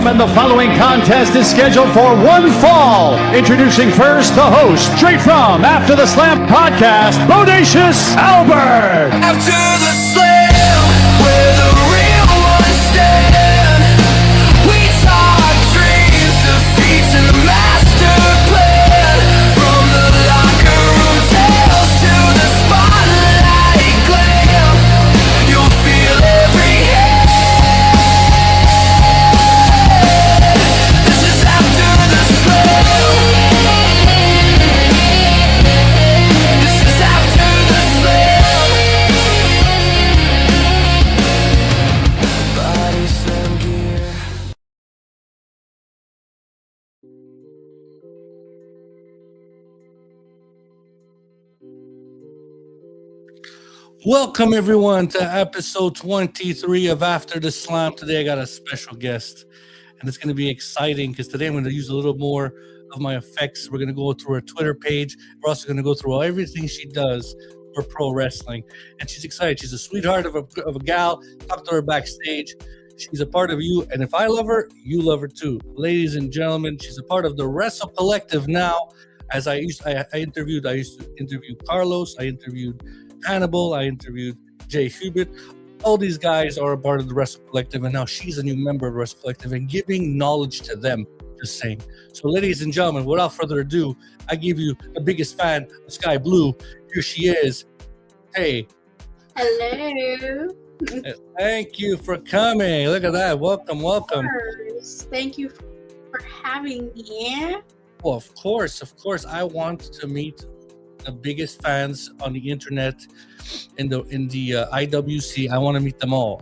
gentlemen, the following contest is scheduled for one fall. Introducing first the host, straight from After the Slam podcast, Bodacious Albert. After the slam, where the real ones stand, we talk dreams, defeats, and the master plan. From the locker room tales to the spotlight glam, you'll feel every hand. This is after the slam. This is after the slam. Body slam gear. Welcome everyone to episode 23 of After the Slam. Today I got a special guest, and it's going to be exciting because today I'm going to use a little more of my effects. We're going to go through her Twitter page. We're also going to go through everything she does for pro wrestling, and she's excited. She's a sweetheart of a gal. Talk to her backstage. She's a part of you, and if I love her, you love her too. Ladies and gentlemen, she's a part of the Wrestle Collective now. As I used to interview Carlos, I interviewed Hannibal, I interviewed Jay Hubert. All these guys are a part of the Wrestle Collective, and now she's a new member of the Wrestle Collective and giving knowledge to them, just saying. So, ladies and gentlemen, without further ado, I give you the biggest fan of Sky Blue. Here she is. Hey. Hello. Thank you for coming. Look at that. Welcome. Thank you for having me. Well, of course. I want to meet the biggest fans on the internet in the IWC. I want to meet them all.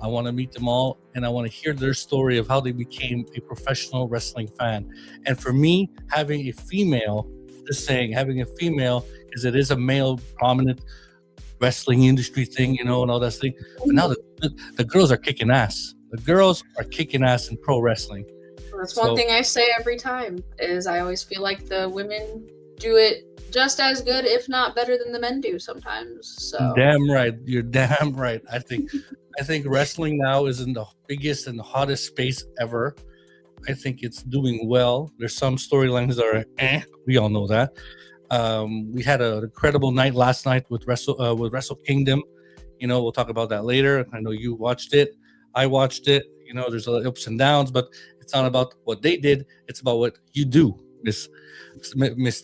And I want to hear their story of how they became a professional wrestling fan. And for me, having a female, because it is a male prominent wrestling industry thing, and all that thing. But now the girls are kicking ass. The girls are kicking ass in pro wrestling. That's one thing I say every time, is I always feel like the women do it just as good, if not better than the men do sometimes. So Damn right. You're damn right. I think wrestling now is in the biggest and the hottest space ever. I think it's doing well. There's some storylines that are we all know that. We had an incredible night last night with Wrestle Kingdom. We'll talk about that later. I know you watched it. I watched it. There's a lot of ups and downs, but it's not about what they did. It's about what you do, Miss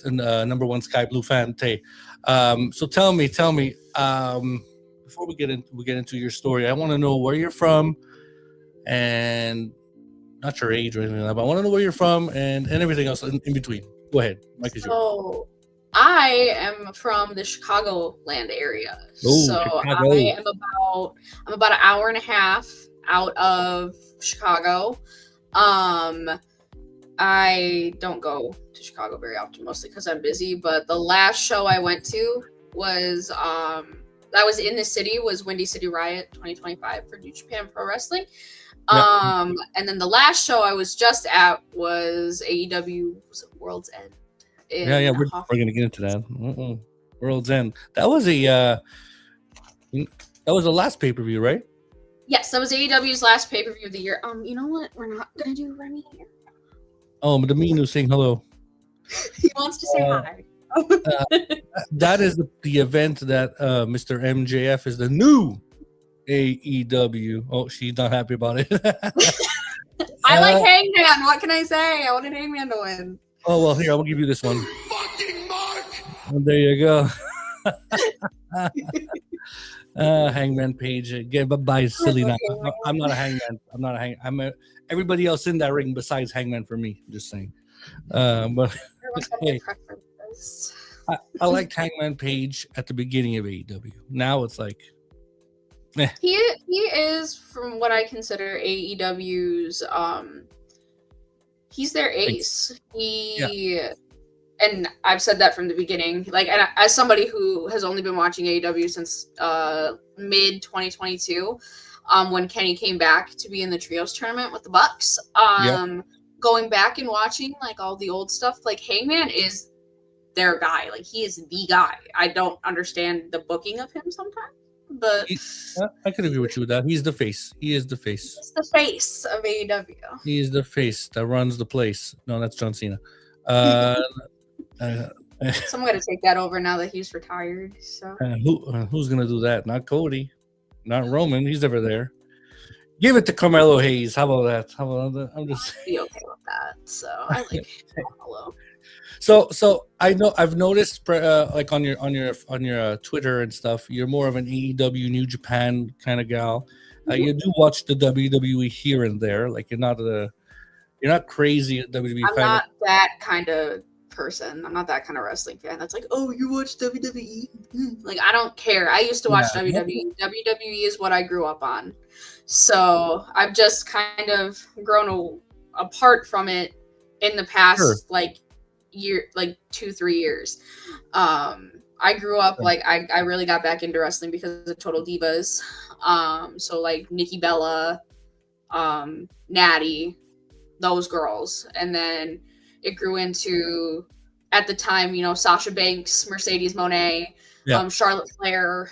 number one Sky Blue fan, Tay. So tell me, before we get into your story, I want to know where you're from, and not your age or anything like that, but I want to know where you're from and everything else in between. Go ahead, Mike is yours. So I am from the Chicagoland area. Oh, so Chicago. I'm about an hour and a half out of Chicago. I don't go to Chicago very often, mostly because I'm busy. But the last show I went to was that was in the city, was Windy City Riot 2025 for New Japan Pro Wrestling. And then the last show I was just at was AEW World's End. We're gonna get into that. World's End. That was the last pay-per-view, right? Yes, that was AEW's last pay-per-view of the year. You know what? We're not gonna do Remy here. Oh, but the Minu's saying hello. He wants to say hi. That is the event that Mr. MJF is the new AEW. Oh, she's not happy about it. I like Hangman. What can I say? I wanted Hangman to win. Oh, well, here, I'll give you this one. Fucking Mark! Oh, there you go. Hangman Page. Again, bye-bye, silly now. I'm not a Hangman. Everybody else in that ring besides Hangman for me. Just saying. But hey, I liked Hangman Page at the beginning of AEW. Now it's like, He is, from what I consider AEW's, he's their ace. And I've said that from the beginning. And as somebody who has only been watching AEW since mid 2022, when Kenny came back to be in the trios tournament with the Bucks, going back and watching all the old stuff, Hangman is their guy. He is the guy. I don't understand the booking of him sometimes. but I can agree with you with that. He's the face. He is the face. it's the face of AEW. He is the face that runs the place. No, that's John Cena. Uh, uh, So I'm gonna take that over now that he's retired. So who's gonna do that? Not Cody, not Roman. He's never there. Give it to Carmelo Hayes. How about that? How about that? I'm just I'd be okay with that. So I like Carmelo. so I know I've noticed like on your Twitter and stuff, you're more of an AEW New Japan kind of gal. You do watch the WWE here and there. Like you're not crazy at WWE. I'm not that kind of person. I'm not that kind of wrestling fan that's like, oh, you watch WWE? Like, I don't care. I used to watch WWE. WWE is what I grew up on. So I've just kind of grown apart from it in the past, like 2-3 years. I grew up like I really got back into wrestling because of Total Divas. So like Nikki Bella, Natty, those girls, and then it grew into, at the time, you know, Sasha Banks, Mercedes Moné, Charlotte Flair,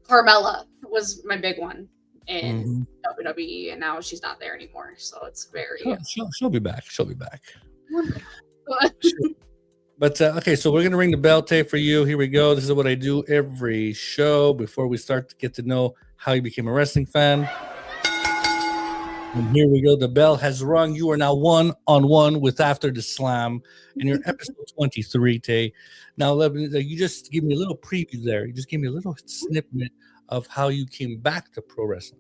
Carmella was my big one in WWE, and now she's not there anymore. So it's very. She'll be back. She'll be back. But okay, so we're gonna ring the bell, Tay, for you. Here we go. This is what I do every show before we start to get to know how you became a wrestling fan. And here we go. The bell has rung. You are now 1-on-1 with After the Slam in your episode 23, Tay. Now, you just give me a little preview there. You just gave me a little snippet of how you came back to pro wrestling.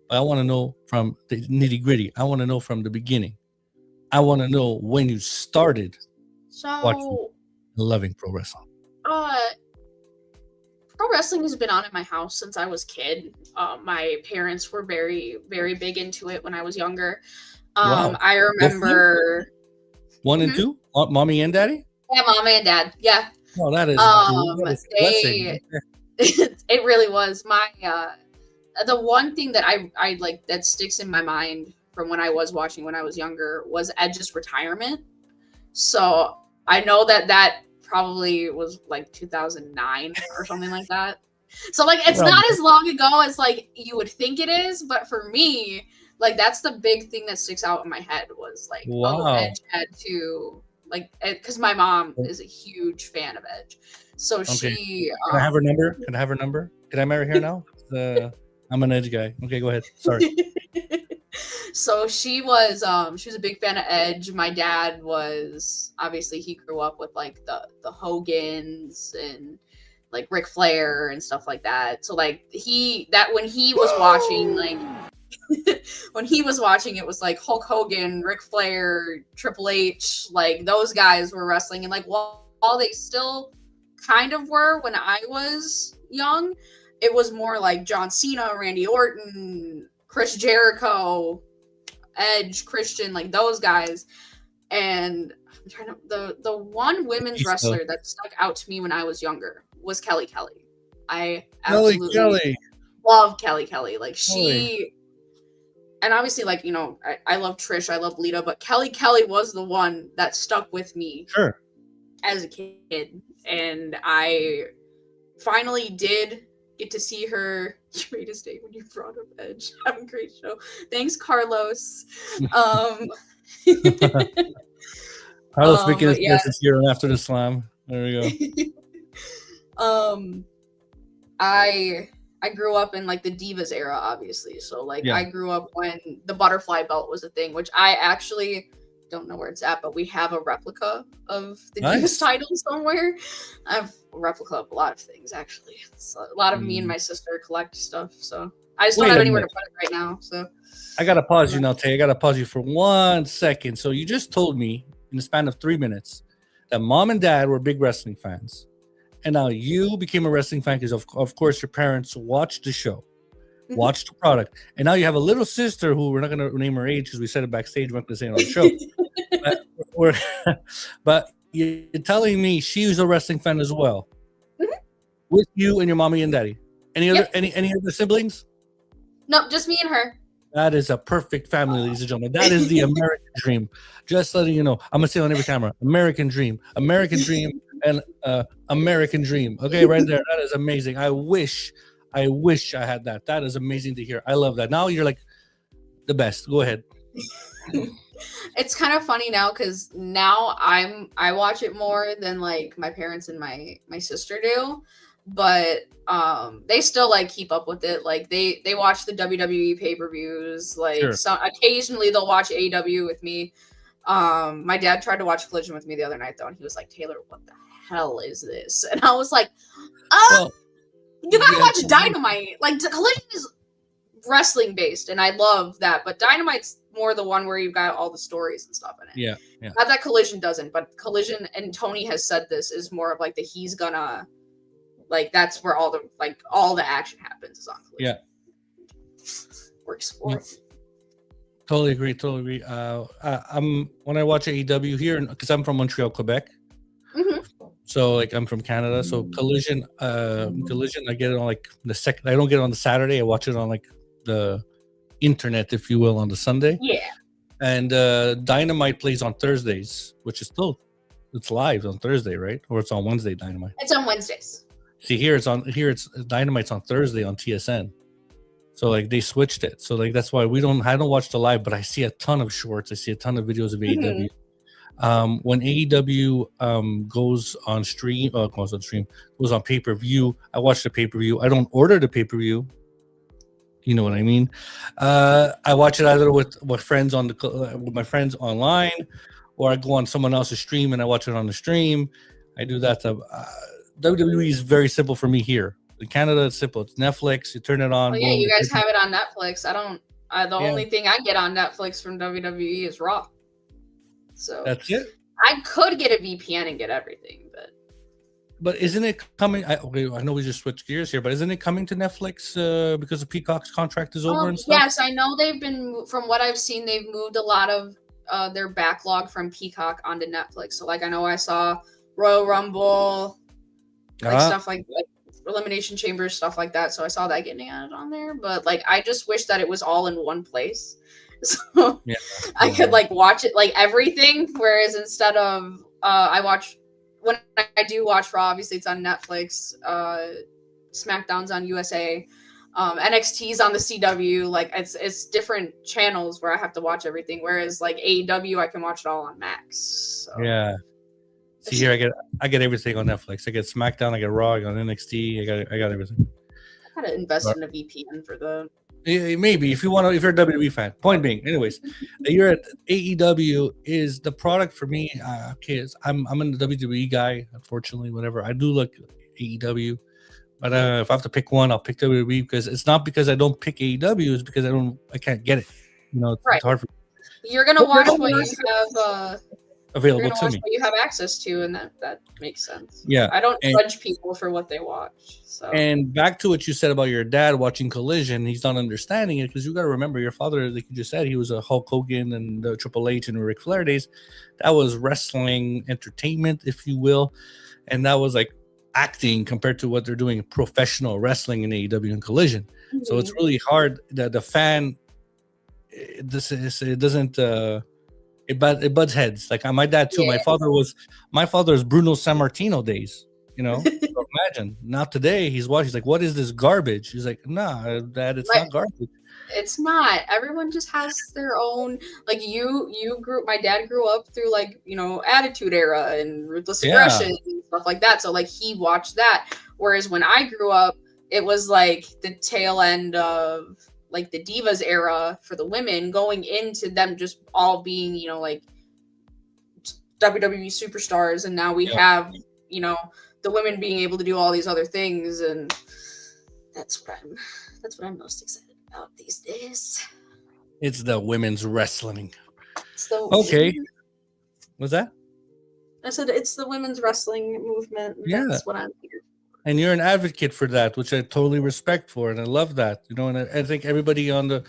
But I want to know from the nitty gritty. I want to know from the beginning. I want to know when you started watching and loving pro wrestling. Pro wrestling has been on in my house since I was a kid. My parents were very, very big into it when I was younger. Wow. I remember 1 and 2, mommy and daddy. Yeah, mom and dad. Yeah. Oh, that is a blessing. It really was. My the one thing that I like that sticks in my mind from when I was watching when I was younger was Edge's retirement. So I know that probably was like 2009 or something like that. So like it's not as long ago as like you would think it is, but for me, like that's the big thing that sticks out in my head was like, Edge had to like, because my mom is a huge fan of Edge, so she. Can I have her number? Can I marry her now? I'm an Edge guy. Okay, go ahead. Sorry. So she was a big fan of Edge. My dad was, obviously he grew up with like the Hogans and like Ric Flair and stuff like that. So like when he was watching, like when he was watching, it was like Hulk Hogan, Ric Flair, Triple H, like those guys were wrestling. And like while they still kind of were when I was young, it was more like John Cena, Randy Orton, Chris Jericho, Edge, Christian, like those guys. And I'm trying to, the one women's wrestler that stuck out to me when I was younger was Kelly Kelly. I absolutely love Kelly Kelly. Like she, and obviously like, you know, I love Trish, I love Lita, but Kelly Kelly was the one that stuck with me as a kid. And I finally did get to see her. Greatest day when you brought up Edge. Have a great show. Thanks, Carlos. Carlos making his message here After the Slam. There we go. I grew up in like the Divas era, obviously. So like I grew up when the butterfly belt was a thing, which I actually don't know where it's at, but we have a replica of the Divas title somewhere. I have a replica of a lot of things, actually. It's a lot of me and my sister collect stuff, so I just don't have anywhere to put it right now. So I gotta pause you now, Tay. I gotta pause you for 1 second. So you just told me in the span of 3 minutes that mom and dad were big wrestling fans, and now you became a wrestling fan because of course your parents watched the show. Watch the product, and now you have a little sister who we're not going to name her age because we said it backstage. We're not going to say it on the show. but you're telling me she was a wrestling fan as well, with you and your mommy and daddy. Any other any other siblings? No, just me and her. That is a perfect family, ladies and gentlemen. That is the American dream. Just letting you know, I'm gonna say it on every camera: American dream, American dream. and American Dream. Okay, right there. That is amazing. I wish I had that. That is amazing to hear. I love that. Now you're like the best. Go ahead. It's kind of funny now because now I watch it more than like my parents and my sister do, but they still like keep up with it. Like they watch the WWE pay-per-views. Like Sure. so occasionally they'll watch AEW with me. My dad tried to watch Collision with me the other night though, and he was like, "Taylor, what the hell is this?" And I was like, Well, you gotta yeah, watch Dynamite. Like Collision is wrestling based, and I love that, but Dynamite's more the one where you've got all the stories and stuff in it. yeah, yeah. Not that Collision doesn't, but Collision, and Tony has said this, is more of like the he's gonna, like that's where all the action happens is on Collision. Yeah. Works for it. Totally agree. I'm when I watch AEW here, because I'm from Montreal, Quebec. Mhm. So like I'm from Canada. So Collision, I get it on like the second. I don't get it on the Saturday. I watch it on like the internet, if you will, on the Sunday. Yeah. And Dynamite plays on Thursdays, which is still it's live on Thursday, right? Or it's on Wednesday. Dynamite. It's on Wednesdays. See it's Dynamite's on Thursday on TSN. So like they switched it. So like that's why I don't watch the live, but I see a ton of shorts. I see a ton of videos of AEW. When AEW goes on pay-per-view, I watch the pay-per-view. I don't order the pay-per-view. You know what I mean? I watch it either with friends with my friends online, or I go on someone else's stream and I watch it on the stream. I do that. WWE is very simple for me here. In Canada, it's simple. It's Netflix. You turn it on. Oh yeah, boom. you guys have it on Netflix. I don't. The Yeah. only thing I get on Netflix from WWE is Raw. So That's it. I could get a VPN and get everything, But isn't it coming? I know we just switched gears here, but isn't it coming to Netflix because the Peacock's contract is over and stuff? yes, I know they've been. From what I've seen, they've moved a lot of their backlog from Peacock onto Netflix. So like I know I saw Royal Rumble, like stuff like Elimination Chamber, stuff like that. So I saw that getting added on there. But like I just wish that it was all in one place. So Yeah. I could like watch it like everything. Whereas instead of when I do watch Raw, obviously it's on Netflix. SmackDown's on USA. NXT's on the CW. Like it's different channels where I have to watch everything. Whereas like AEW, I can watch it all on Max. So. Yeah. See here, I get everything on Netflix. I get SmackDown, I get Raw, I got NXT, I got everything. I gotta invest in a VPN for the. Yeah, maybe if you're a WWE fan. Point being, anyways, you're at AEW is the product for me. I'm a WWE guy, unfortunately. Whatever I do, look AEW, but if I have to pick one, I'll pick WWE because it's not because I don't pick AEW, it's because I can't get it. You know, it's hard for. You're gonna watch what you have. Available to me. What you have access to, and that makes sense. Yeah, I don't judge people for what they watch. So. And back to what you said about your dad watching Collision, he's not understanding it because you got to remember your father, like you just said, he was a Hulk Hogan and Triple H and Ric Flair days. That was wrestling entertainment, if you will, and that was like acting compared to what they're doing in professional wrestling in AEW and Collision. Mm-hmm. So it's really hard that the fan. It doesn't. It butts heads. Like my dad too. Yeah. My father's Bruno Sammartino days. You know, so imagine not today. He's watching. He's like, "What is this garbage?" He's like, "Nah, Dad, it's not garbage. It's not. Everyone just has their own. Like my dad grew up through like Attitude Era and Ruthless Aggression and stuff like that. So like he watched that. Whereas when I grew up, it was like the tail end of like the Divas era for the women, going into them just all being, like WWE superstars. And now we have, the women being able to do all these other things. And that's what I'm most excited about these days. It's the women's wrestling. Okay. What's that? I said, it's the women's wrestling movement. Yeah. That's what I'm here. And you're an advocate for that, which I totally respect for, and I love that. And I think everybody on the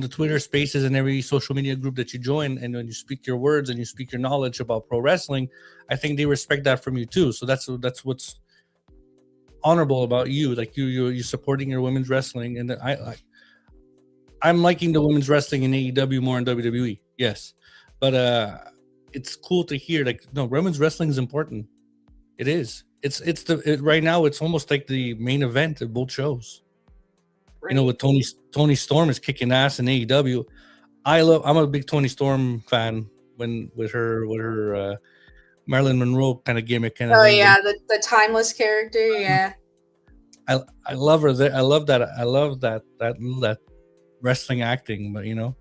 Twitter Spaces and every social media group that you join, and when you speak your words and you speak your knowledge about pro wrestling, I think they respect that from you too. So that's what's honorable about you. Like you supporting your women's wrestling, and I'm liking the women's wrestling in AEW more than WWE. Yes, but it's cool to hear. Like, no, women's wrestling is important. It is. Right now. It's almost like the main event of both shows. Right? You know, with Tony Storm is kicking ass in AEW. I'm a big Tony Storm fan. With her Marilyn Monroe kind of gimmick kind of Oh thing. yeah, the timeless character. Yeah. I love her. I love that wrestling acting. But you know,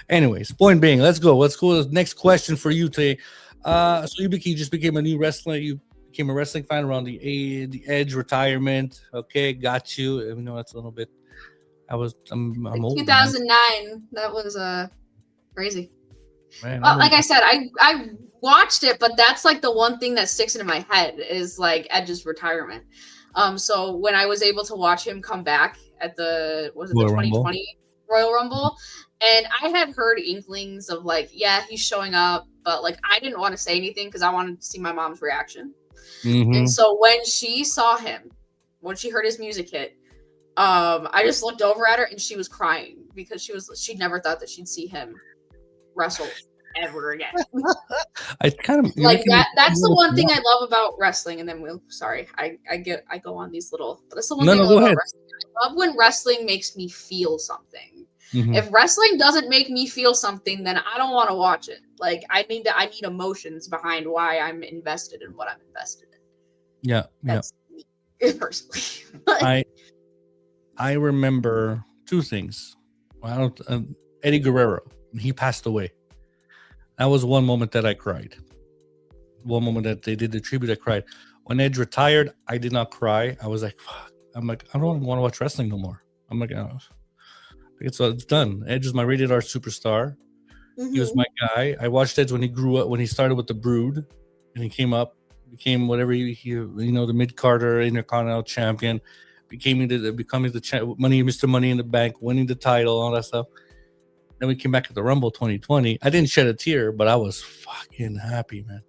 anyways, point being, let's go. To the next question for you today. So you just became a new wrestler. You became a wrestling fan around the Edge retirement. Okay, got you. You know, that's a little bit. I'm old. 2009. That was crazy. Man, Like I said, I watched it, but that's like the one thing that sticks into my head is like Edge's retirement. So when I was able to watch him come back at the 2020 Royal Rumble, and I had heard inklings of like, yeah, he's showing up, but like I didn't want to say anything because I wanted to see my mom's reaction. Mm-hmm. And so when she saw him, when she heard his music hit, I just looked over at her and she was crying because she never thought that she'd see him wrestle ever again. I kind of like that's the one thing I love about wrestling. And then I go on these little, but that's the one thing I love about wrestling. I love when wrestling makes me feel something. Mm-hmm. If wrestling doesn't make me feel something, then I don't want to watch it. Like I need emotions behind why I'm invested in what I'm invested in. Yeah. That's me personally. I remember two things. Eddie Guerrero, he passed away. That was one moment that I cried. One moment that they did the tribute, I cried. When Edge retired, I did not cry. I was like, fuck. I'm like, I don't want to watch wrestling no more. I'm like, oh. It's done. Edge is my rated R superstar. Mm-hmm. He was my guy. I watched Edge when he grew up, when he started with the Brood, and he came up, became whatever he the mid-carder Intercontinental champion, becoming the Mr. Money in the Bank, winning the title, all that stuff. Then we came back at the Rumble 2020. I didn't shed a tear, but I was fucking happy, man.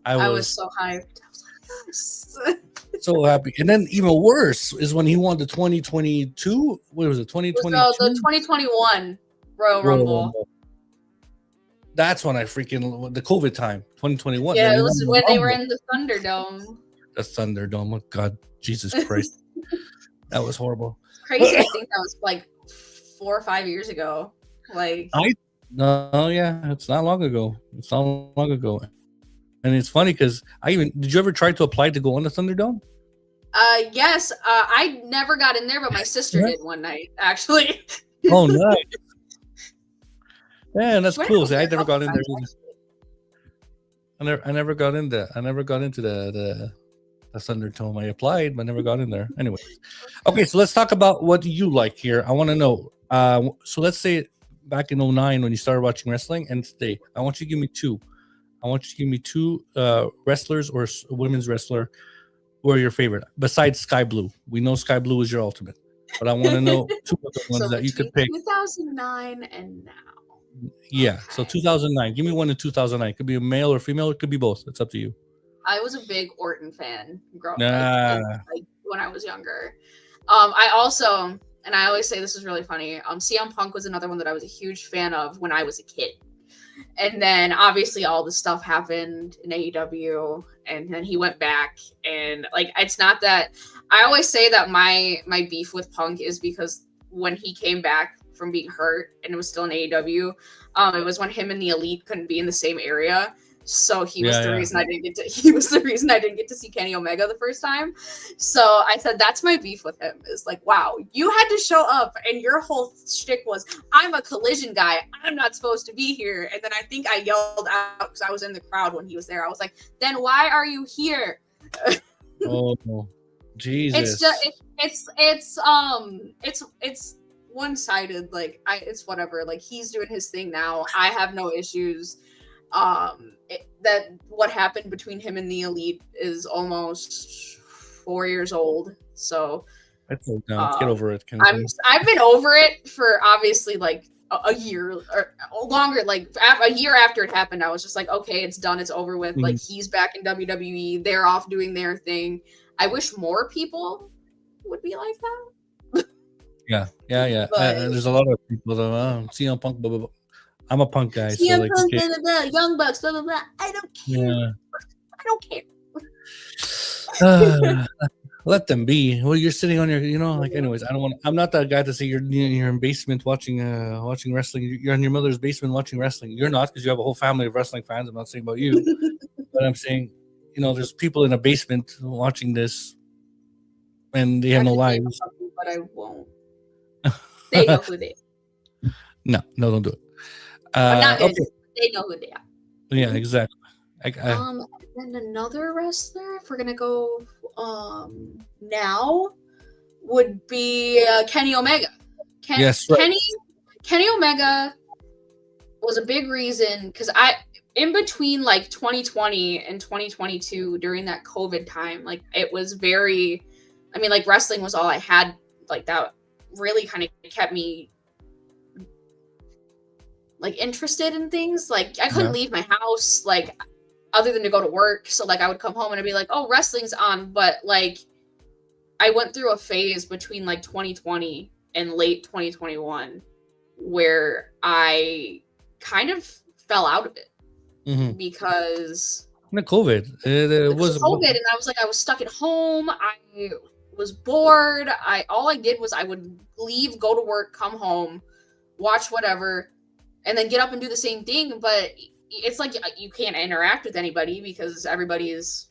I was so hyped. I was like, yes. So happy. And then even worse is when he won the 2022. What was it? 2022? The 2021 Royal Rumble. That's when I freaking the COVID time. 2021. Yeah, it was when they were in the Thunderdome. The Thunderdome. Oh God, Jesus Christ. That was horrible. Crazy. I think that was like 4 or 5 years ago. It's not long ago. And it's funny because did you ever try to apply to go on the Thunderdome? Yes. I never got in there, but my sister did one night, actually. Oh, nice. Yeah, that's cool. See, I never got in there either. I never got in there. I never got into the Thunderdome. I applied, but never got in there. Anyway. Okay, so let's talk about what you like here. I want to know. So let's say back in 2009 when you started watching wrestling and today, I want you to give me two. I want you to give me two wrestlers or a women's wrestler who are your favorite besides Sky Blue. We know Sky Blue is your ultimate, but I want to know two other ones that you could pick. 2009 and now. Yeah, okay. So 2009. Give me one in 2009. It could be a male or female. It could be both. It's up to you. I was a big Orton fan growing up, like when I was younger. I also, and I always say this is really funny. CM Punk was another one that I was a huge fan of when I was a kid. And then obviously all the stuff happened in AEW, and then he went back, and like it's not that I always say that my beef with Punk is because when he came back from being hurt and it was still in AEW, it was when him and the Elite couldn't be in the same area. So he was the reason I didn't get to see Kenny Omega the first time. So I said that's my beef with him is like, wow, you had to show up and your whole shtick was I'm a Collision guy. I'm not supposed to be here. And then I think I yelled out because I was in the crowd when he was there. I was like, then why are you here? Oh Jesus. It's one-sided. Like it's whatever. Like he's doing his thing now. I have no issues. That what happened between him and the Elite is almost 4 years old. So get over it. I've been over it for obviously like a year or longer. Like a year after it happened, I was just like, okay, it's done. It's over with. Mm-hmm. Like he's back in WWE. They're off doing their thing. I wish more people would be like that. Yeah. But, there's a lot of people that CM Punk, blah, blah, blah. I'm a Punk guy. CM Punk, blah, blah, blah, Young Bucks, blah, blah, blah. I don't care. Yeah. I don't care. Let them be. Well, you're sitting on your, like. Anyways, I don't want. I'm not that guy to say you're in your basement watching wrestling. You're in your mother's basement watching wrestling. You're not, because you have a whole family of wrestling fans. I'm not saying about you, but I'm saying, there's people in a basement watching this, and they have no Actually, lives. but I won't. They know who they are. No, don't do it. I'm not gonna. Okay. They know who they are. Yeah, exactly. Then another wrestler, if we're gonna go now, would be Kenny Omega. Yes, right. Kenny Omega was a big reason, because in between like 2020 and 2022, during that COVID time, like it was very, I mean, like wrestling was all I had, like that really kind of kept me like interested in things. Like I couldn't leave my house, like other than to go to work. So like I would come home and I'd be like, oh, wrestling's on. But like I went through a phase between like 2020 and late 2021 where I kind of fell out of it because the COVID. It was COVID, and I was like, I was stuck at home. I was bored. All I did was I would leave, go to work, come home, watch whatever, and then get up and do the same thing. But it's like you can't interact with anybody because everybody is,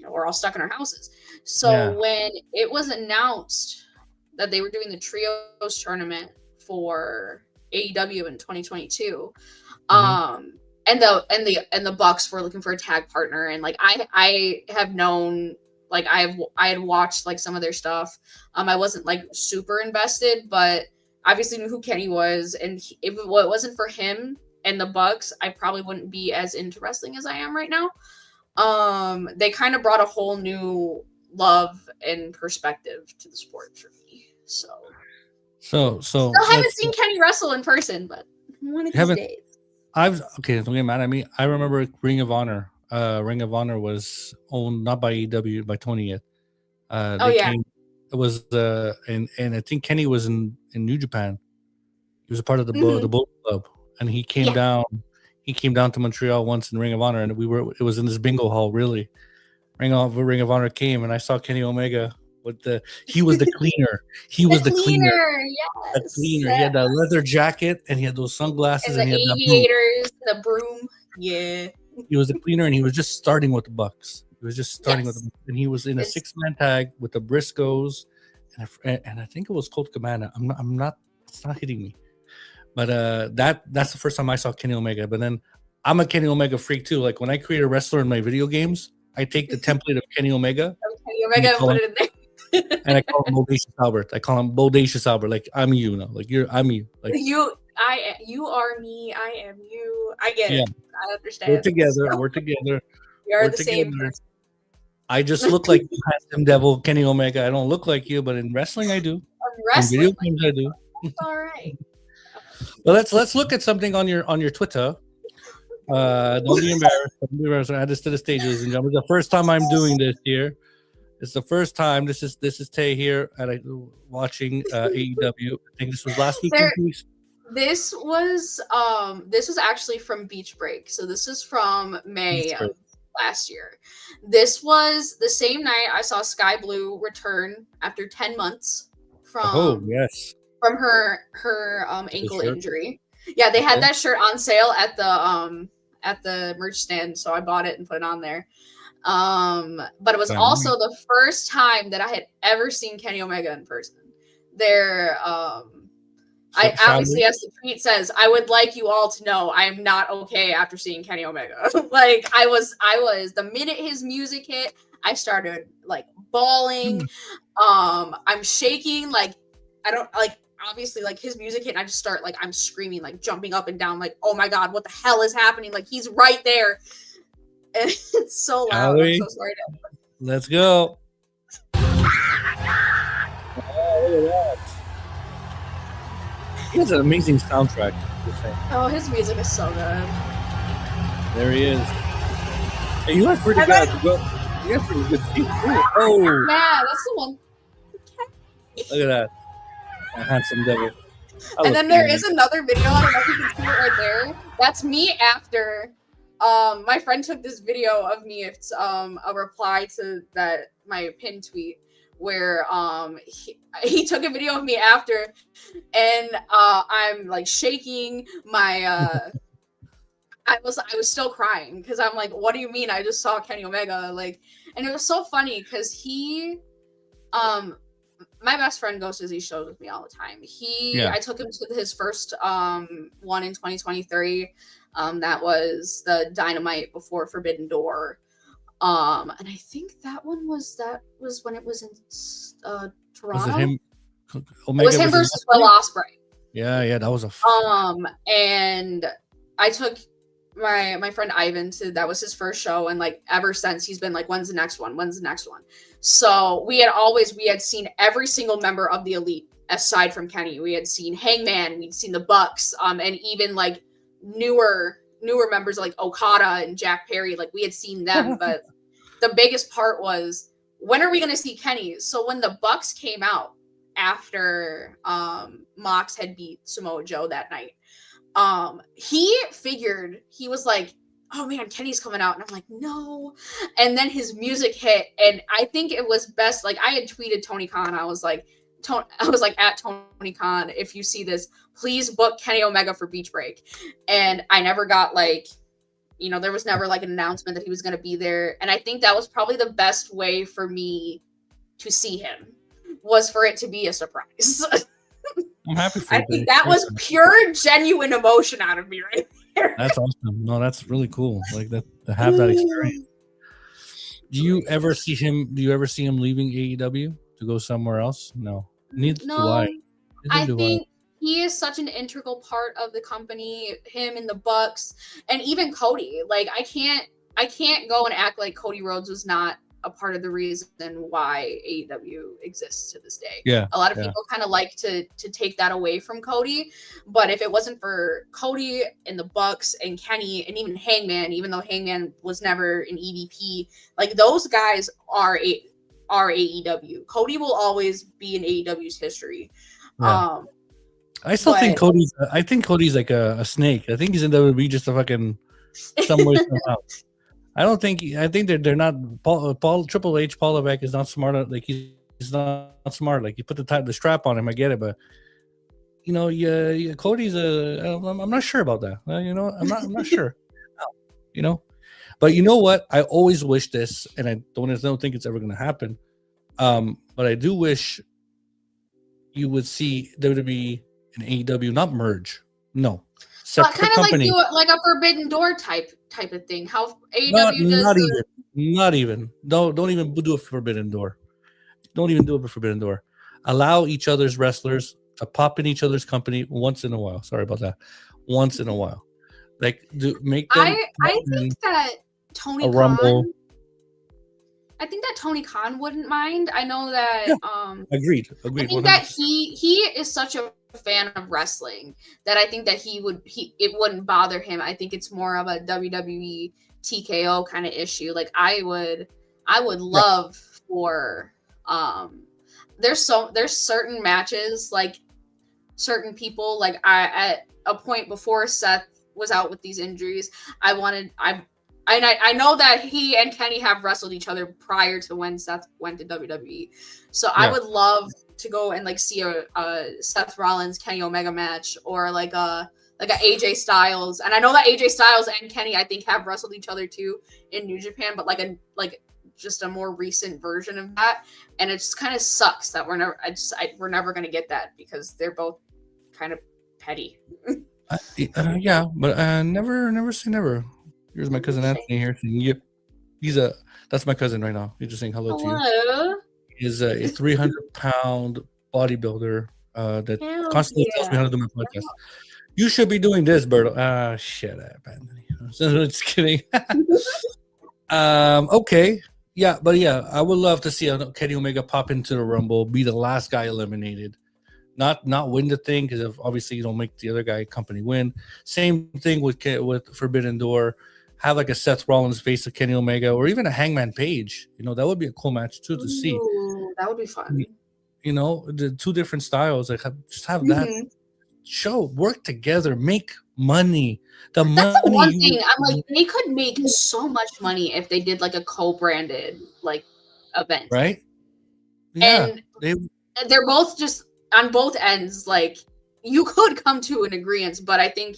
we're all stuck in our houses. So when it was announced that they were doing the trios tournament for AEW in 2022, and the Bucks were looking for a tag partner, and like I have known, like I had watched like some of their stuff. I wasn't like super invested, but obviously knew who Kenny was, and if it wasn't for him and the Bucks, I probably wouldn't be as into wrestling as I am right now. They kind of brought a whole new love and perspective to the sport for me. So still haven't seen Kenny wrestle in person, but one of these days. Don't get mad at me. I remember Ring of Honor. Ring of Honor was owned not by AEW, by Tony yet. It was and I think Kenny was in New Japan. He was a part of the Bullet Club, and he came down. He came down to Montreal once in Ring of Honor, and it was in this bingo hall. Really, Ring of Honor came, and I saw Kenny Omega with he was the cleaner. He was the cleaner. Yes. The cleaner. He had that leather jacket, and he had those sunglasses, and he had aviators, the broom. Yeah. He was the cleaner, and he was just starting with the Bucks. He was just starting with them, and he was in a 6-man tag with the Briscoes, and I think it was Colt Cabana. I'm not. It's not hitting me, but that's the first time I saw Kenny Omega. But then I'm a Kenny Omega freak too. Like when I create a wrestler in my video games, I take the template of Kenny Omega, and put it in there. And I call him Bodacious Albert. I call him Bodacious Albert. Like I'm you now. Like I'm you. Like you are me. I am you. I get it. I understand. We're together. We are the same person. I just look like the handsome devil, Kenny Omega. I don't look like you, but in wrestling, I do. In video games, I do. All right. Well, let's look at something on your Twitter. Don't be embarrassed. Add this to the stage, ladies and gentlemen. The first time I'm doing this here. It's the first time. This is Tay here at watching AEW. I think this was last week. This was actually from Beach Break. So this is from May of last year. This was the same night I saw Sky Blue return after 10 months from her ankle injury. Yeah, they had that shirt on sale at the merch stand, so I bought it and put it on there. But it was also the first time that I had ever seen Kenny Omega in person. I obviously, as the tweet says, I would like you all to know I am not okay after seeing Kenny Omega. Like I was the minute his music hit, I started like bawling. I'm shaking, like I don't like obviously like his music hit and I just start like I'm screaming, like jumping up and down, like, oh my god, what the hell is happening? Like he's right there. And it's so loud. I'm so sorry. Let's go. He has an amazing soundtrack. Oh, his music is so good. There he is. Hey, you have pretty good. You have pretty good feet. Oh, yeah, that's the one. Look at that. A handsome devil. And then there is another video. I don't know if you can see it right there. That's me after my friend took this video of me. It's a reply to that my pin tweet where he took a video of me after, and I'm like shaking my I was still crying because I'm like, what do you mean? I just saw Kenny Omega, like, and it was so funny because he my best friend goes to these shows with me all the time. I took him to his first one in 2023. That was the Dynamite before Forbidden Door. And I think that was when it was in Toronto. Was it him? Omega it was him versus Will Ospreay. Yeah, that was a and I took my friend Ivan to that was his first show, and like ever since he's been like, when's the next one? So we had seen every single member of the Elite aside from Kenny. We had seen Hangman, we'd seen the Bucks, and even like newer members like Okada and Jack Perry, like we had seen them. But the biggest part was, when are we going to see Kenny? So when the Bucks came out after Mox had beat Samoa Joe that night, he figured, he was like, oh man, Kenny's coming out. And I'm like, no. And then his music hit, and I think it was best. Like, I had tweeted Tony Khan. I was like at Tony Khan, if you see this, please book Kenny Omega for Beach Break. And I never got like, there was never like an announcement that he was going to be there. And I think that was probably the best way for me to see him, was for it to be a surprise. I'm happy for I think that was pure, genuine emotion out of me right there. That's awesome. No, that's really cool. Like that, to have that experience. Do you ever see him leaving AEW to go somewhere else? No. Neither do I. I think he is such an integral part of the company, him and the Bucks, and even Cody. Like, I can't go and act like Cody Rhodes was not a part of the reason why AEW exists to this day. Yeah. A lot of people kind of like to take that away from Cody, but if it wasn't for Cody and the Bucks and Kenny and even Hangman, even though Hangman was never an EVP, like those guys are AEW. Cody will always be in AEW's history. Yeah. I still think Cody's. I think Cody's like a snake. I think he's in WWE just a fucking some way somehow. I think they're not. Paul Triple H, Paul Levesque is not smart. Like he's not smart. Like you put the strap on him, I get it, but Cody's I'm not sure about that. I'm not sure. But you know what? I always wish this, and I don't think it's ever going to happen. But I do wish you would see WWE and AEW not merge. No, separate kind of company. like a Forbidden Door type of thing. How AEW does not even. Don't even do a Forbidden Door. Don't even do a Forbidden Door. Allow each other's wrestlers to pop in each other's company once in a while. Sorry about that. Once in a while, like make them. I think that Tony Khan. Rumble. I think that Tony Khan wouldn't mind. I know that. Agreed. I think 100%. That he is such a fan of wrestling that I think that it wouldn't bother him. I think it's more of a WWE TKO kind of issue. Like I would love for there's certain matches, like certain people, like at a point before Seth was out with these injuries, I know that he and Kenny have wrestled each other prior to when Seth went to WWE. So I would love to go and like see a Seth Rollins Kenny Omega match, or like a AJ Styles. And I know that AJ Styles and Kenny, I think, have wrestled each other too in New Japan, but like just a more recent version of that. And it just kind of sucks that we're never going to get that, because they're both kind of petty. Yeah, but never say never. Here's my cousin Anthony here saying, "Yep, that's my cousin right now. He's just saying hello to you." He's a 300-pound bodybuilder that constantly tells me how to do my podcast. You should be doing this, Berto. Shut up, Anthony. I'm just kidding. Okay, I would love to see Kenny Omega pop into the Rumble, be the last guy eliminated. Not win the thing, because obviously you don't make the other guy company win. Same thing with Forbidden Door. Have like a Seth Rollins face of Kenny Omega, or even a Hangman Page. That would be a cool match too to see. That would be fun. The two different styles. Like have that show, work together, make money. The That's the money one you thing. I'm like, they could make so much money if they did like a co-branded like event. right? Yeah. And They they're both just on both ends, like you could come to an agreement, but I think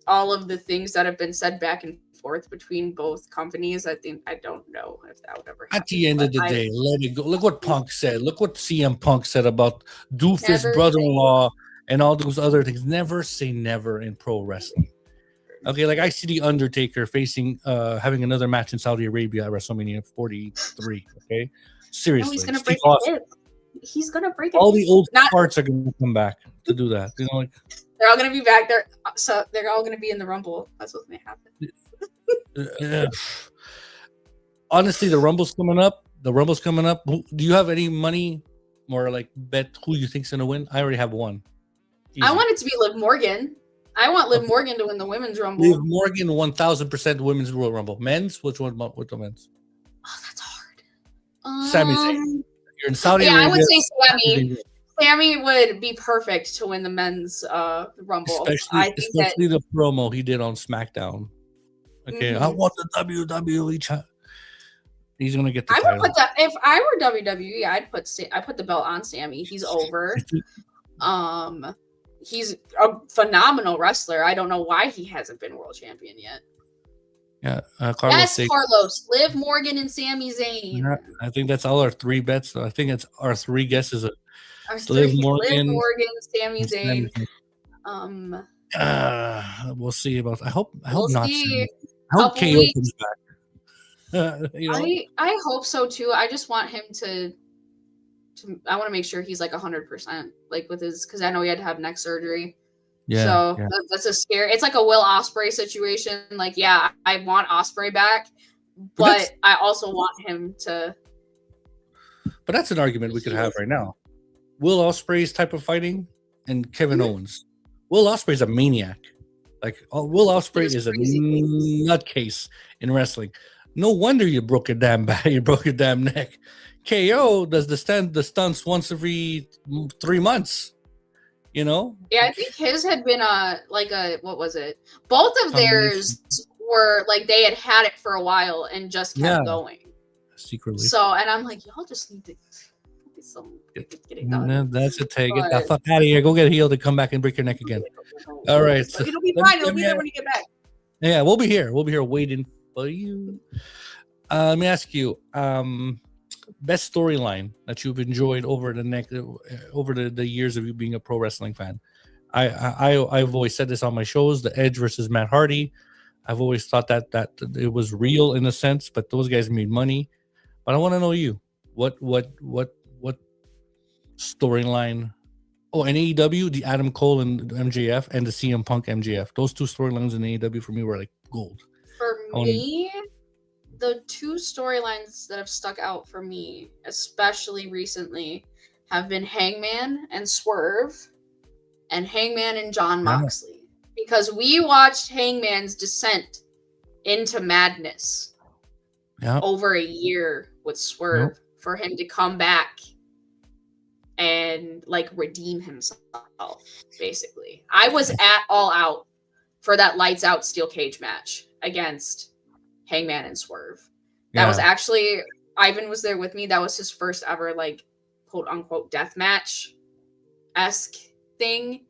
all of the things that have been said back and forth between both companies, I don't know if that would ever happen. at the end of the day, let it go. Look what Punk said. Look what CM Punk said about Doofus Never brother-in-law and all those other things. Never say never in pro wrestling. Okay, like I see the Undertaker facing having another match in Saudi Arabia at WrestleMania 43. Okay. Seriously. he's gonna Steve break Austin. a hip. He's gonna break a All hip. the old Not parts are gonna come back to do that. You know, like they're all gonna be back there, so they're all gonna be in the Rumble. That's what's gonna happen. honestly, the Rumble's coming up. Do you have any money or like bet who you think's gonna win? I already have one. I Easy. want it to be Liv Morgan. I want Liv Okay. Morgan to win the women's Rumble. Liv Morgan 1000% women's Royal Rumble. Men's, which one? With the men's? Oh, that's hard. Sami Zayn. You're in Saudi Yeah, Arabia. I would say Sammy. Sami Zayn. Sammy would be perfect to win the men's Rumble. Especially the promo he did on SmackDown. Okay, I want the WWE. He's gonna get the I title. would put that if I were WWE. I'd put the belt on Sammy. He's over. He's a phenomenal wrestler. I don't know why he hasn't been world champion yet. Yeah, Carlos, Liv Morgan, and Sami Zayn. Yeah, I think that's all our three bets. I think it's our three guesses. Liv Morgan, Sami Zayn. We'll see about. I hope We'll not. see. I hope KO comes back. I hope so too. I just want him to I want to make sure he's like 100%, like with his, because I know he had to have neck surgery. Yeah. So that's a scary. It's like a Will Ospreay situation. Like, yeah, I want Ospreay back, but I also want him to. But that's an argument we could have right now. Will Ospreay's type of fighting and Kevin Owens. Will Ospreay's a maniac. Like Will Ospreay is a nutcase in wrestling. No wonder you broke your damn back. You broke your damn neck. KO does the stunts once every 3 months. You know? Yeah, I think his had been what was it? Both of theirs were like they had it for a while and just kept going. Secretly. So, and I'm like, y'all just need to get it done. That's a take. Get the fuck out of here. Go get healed and come back and break your neck again. All right. So it'll be fine. It'll be there when you get back. Yeah, we'll be here. We'll be here waiting for you. Let me ask you, best storyline that you've enjoyed over the years of you being a pro wrestling fan. I've always said this on my shows: the Edge versus Matt Hardy. I've always thought that it was real in a sense, but those guys made money. But I want to know you. What storyline? Oh, in AEW, the Adam Cole and MJF and the CM Punk MJF. Those two storylines in AEW for me were like gold. For me, the two storylines that have stuck out for me, especially recently, have been Hangman and Swerve, and Hangman and Jon Moxley. Because we watched Hangman's descent into madness over a year with Swerve for him to come back and like redeem himself, basically. I was at All Out for that lights out steel cage match against Hangman and Swerve. That was actually, Ivan was there with me. That was his first ever like quote unquote death match-esque thing.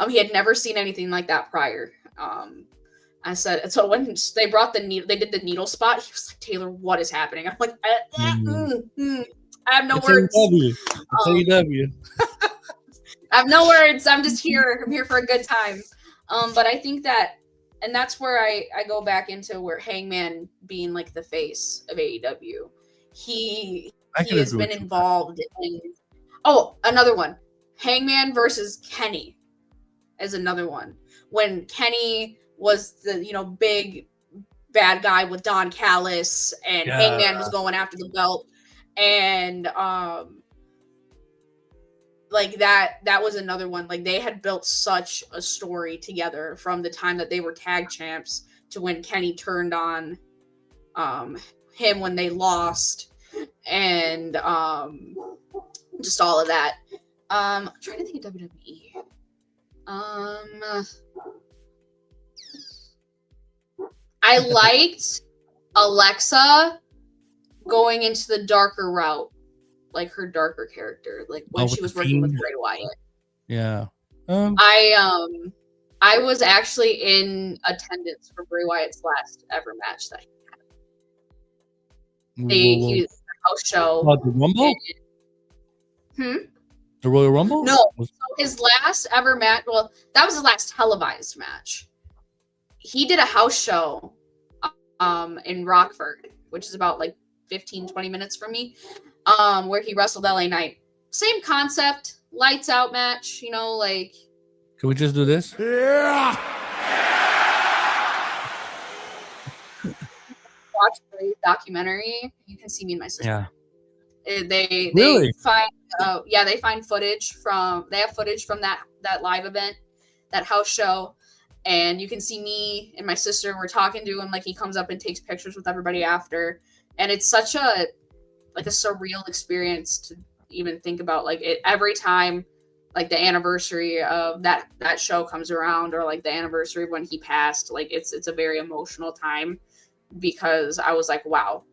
He had never seen anything like that prior. I said, so when they brought the needle, they did the needle spot. He was like, Taylor, what is happening? I'm like, I have no words. It's AEW. I have no words. I'm just here. I'm here for a good time. But I think that, and that's where I go back into where Hangman being like the face of AEW. He has been involved in. Oh, another one. Hangman versus Kenny is another one. When Kenny was the big bad guy with Don Callis, and Hangman was going after the belt, and like that was another one. Like they had built such a story together from the time that they were tag champs to when Kenny turned on him when they lost, and just all of that. I'm trying to think of WWE. I liked Alexa going into the darker route, like her darker character, like when she was working with Bray Wyatt. Yeah. I was actually in attendance for Bray Wyatt's last ever match that he was a house show. The Rumble? The Royal Rumble? No. So his last ever match, well, that was his last televised match. He did a house show in Rockford, which is about like 15-20 minutes from me, where he wrestled LA Knight. Same concept, lights out match, you know, like. Can we just do this? Yeah. Watch the documentary. You can see me and my sister. Yeah. They really find they find footage from that live event, that house show, and you can see me and my sister. We're talking to him, like he comes up and takes pictures with everybody after, and it's such a surreal experience to even think about. Like it every time, like the anniversary of that show comes around, or like the anniversary of when he passed. Like it's a very emotional time, because I was like, wow,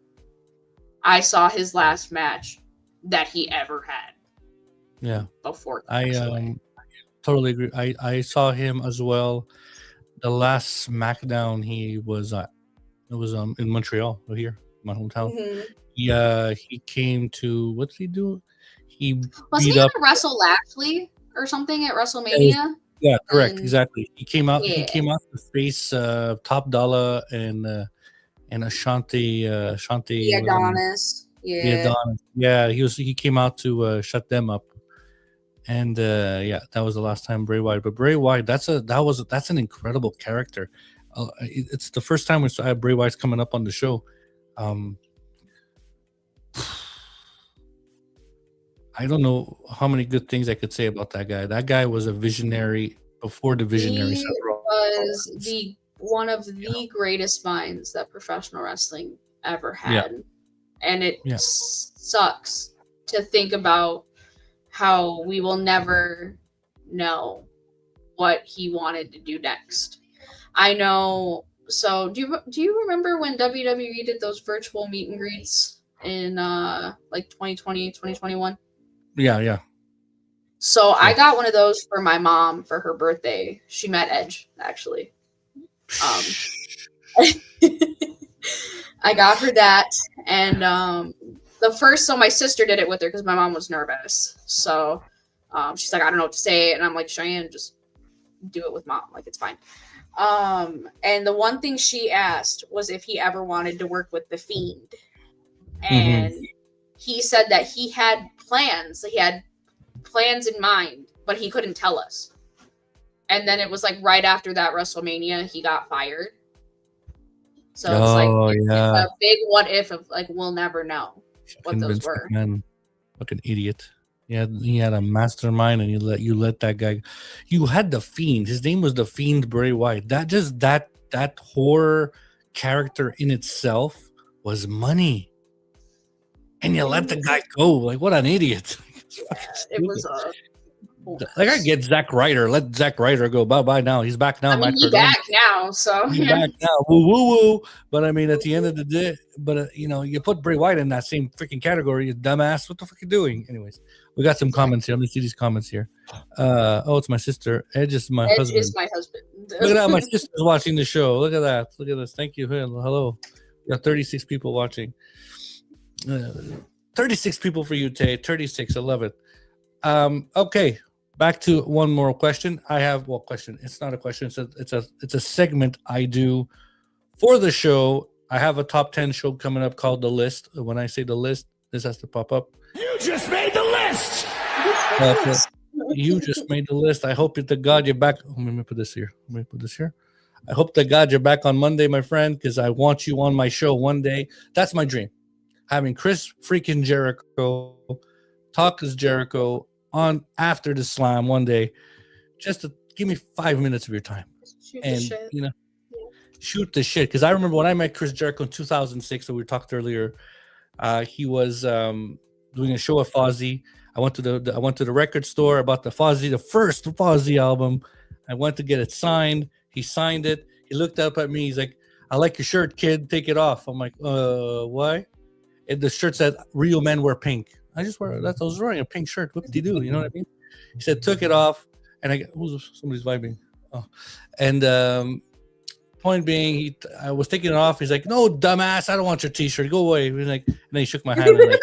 I saw his last match that he ever had. Yeah. Before I totally agree. I saw him as well. The last SmackDown he was at, it was in Montreal, here, my hometown. Mm-hmm. He came to, what did he do? He gonna wrestle Lashley or something at WrestleMania. Yeah, correct, exactly. He came out. Yeah. He came out to face Top Dollar and Ashanti. Adonis. The Adonis. Yeah, he came out to shut them up. And that was the last time Bray Wyatt. But Bray Wyatt, that's an incredible character. It's the first time we saw Bray Wyatt's coming up on the show. I don't know how many good things I could say about that guy. That guy was a visionary before the visionary. He was one of the greatest minds that professional wrestling ever had. And it sucks to think about how we will never know what he wanted to do next. I know. So do you remember when WWE did those virtual meet and greets in like 2020, 2021? Yeah. So I got one of those for my mom for her birthday. She met Edge, actually. I got her that, and so my sister did it with her because my mom was nervous. So she's like, I don't know what to say, and I'm like, Cheyenne, just do it with mom, like it's fine. And the one thing she asked was if he ever wanted to work with the Fiend, and he said that he had plans. He had plans in mind, but he couldn't tell us. And then it was like right after that WrestleMania, he got fired. So it's a big what if of like we'll never know what those were. Man, fucking idiot. He had a mastermind, and you let that guy. You had the Fiend. His name was the Fiend Bray Wyatt. That horror character in itself was money, and you let the guy go. Like, what an idiot! It was like, I get Zack Ryder. Let Zack Ryder go. Bye now. He's back now. I mean, he's back now. So he's back now. Woo. But I mean, at the end of the day, you put Bray Wyatt in that same freaking category. You dumbass. What the fuck are you doing? Anyways, we got some comments here. Let me see these comments here. It's my sister. Edge is my husband. Edge is my husband. Look at that. My sister's watching the show. Look at that. Look at this. Thank you. Hello. We got 36 people watching. 36 people for you, Tay. 36. I love it. Okay. Back to one more question. I have question. It's not a question. It's a segment I do for the show. I have a top 10 show coming up called The List. When I say The List, this has to pop up. You just made the list. Okay. You just made the list. I hope to God you're back. Let me put this here. I hope to God you're back on Monday, my friend, because I want you on my show one day. That's my dream. Having Chris freaking Jericho, Talk is Jericho, on after the Slam one day, just to give me 5 minutes of your time. Shoot the shit. Because I remember when I met Chris Jericho in 2006, that we talked earlier, he was doing a show at Fozzy. I went to the record store. I bought the first Fozzy album. I went to get it signed. He signed it. He looked up at me. He's like, I like your shirt, kid. Take it off. I'm like, why? And the shirt said, real men wear pink. I was wearing a pink shirt. What did he do? You know what I mean? He said, took it off. And somebody's vibing. Oh, and point being, I was taking it off. He's like, no, dumbass, I don't want your t-shirt. Go away. He's like, and then he shook my hand. And like,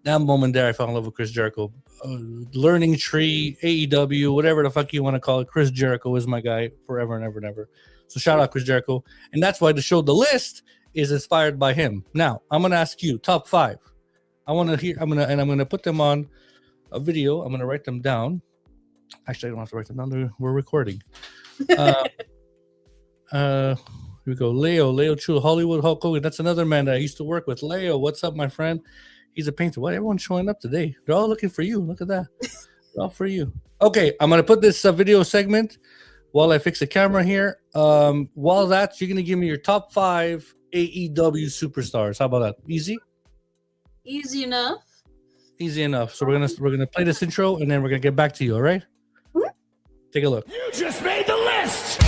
that moment there, I fell in love with Chris Jericho. Learning tree, AEW, whatever the fuck you want to call it. Chris Jericho is my guy forever and ever and ever. So shout out Chris Jericho. And that's why the list is inspired by him. Now, I'm going to ask you, top 5. I want to hear, I'm going to put them on a video. I'm going to write them down. Actually, I don't have to write them down. We're recording. Here we go. Leo Chu, Hollywood Hulk Hogan. That's another man that I used to work with. Leo, what's up, my friend? He's a painter. What? Everyone's showing up today. They're all looking for you. Look at that. They're all for you. Okay, I'm going to put this video segment while I fix the camera here. While that, you're going to give me your top 5 AEW superstars. How about that? Easy? Easy enough. Easy enough. So we're gonna play this intro and then we're gonna get back to you. All right? Take a look. You just made the list.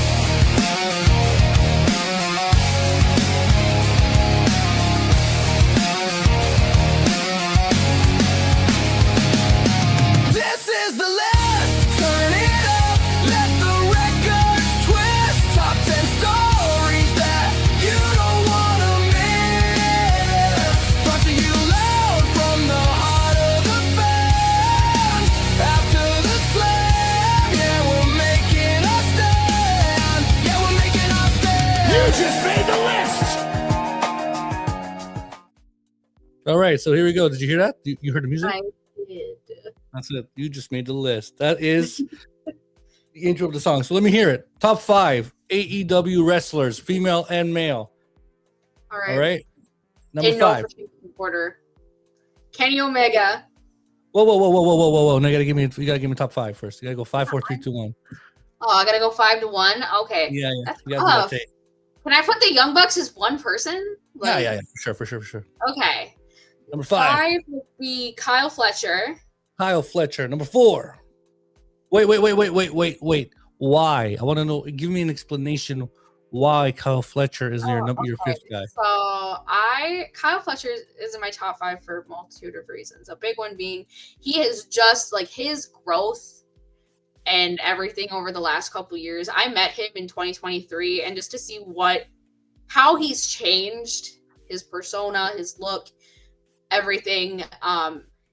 This is the list. Turn it up. Let the records twist. Top 10 stories that you don't wanna miss. Brought to you loud from the heart of the fans. After the slam, yeah, we're making a stand. Yeah, we're making a stand. You just made the list. All right, so here we go. Did you hear that? You heard the music? I did. That's it. You just made the list. That is the intro of the song. So let me hear it. Top 5 AEW wrestlers, female and male. All right. All right. Number In 5. no particular order. Kenny Omega. Whoa. Now you gotta give me top 5 first. You gotta go 5, 4, 3, 2, 1. Oh, I gotta go 5 to 1. Okay. Yeah. That's You gotta tough. do that tape. Can I put the Young Bucks as one person? Yeah. For sure. Okay. Number 5. 5 would be Kyle Fletcher. Kyle Fletcher. Number 4. Wait. Why? I want to know. Give me an explanation why Kyle Fletcher is your Okay. 5th guy. So Kyle Fletcher is in my top 5 for a multitude of reasons. A big one being he is just like his growth and everything over the last couple years. I met him in 2023, and just to see how he's changed, his persona, his look, everything.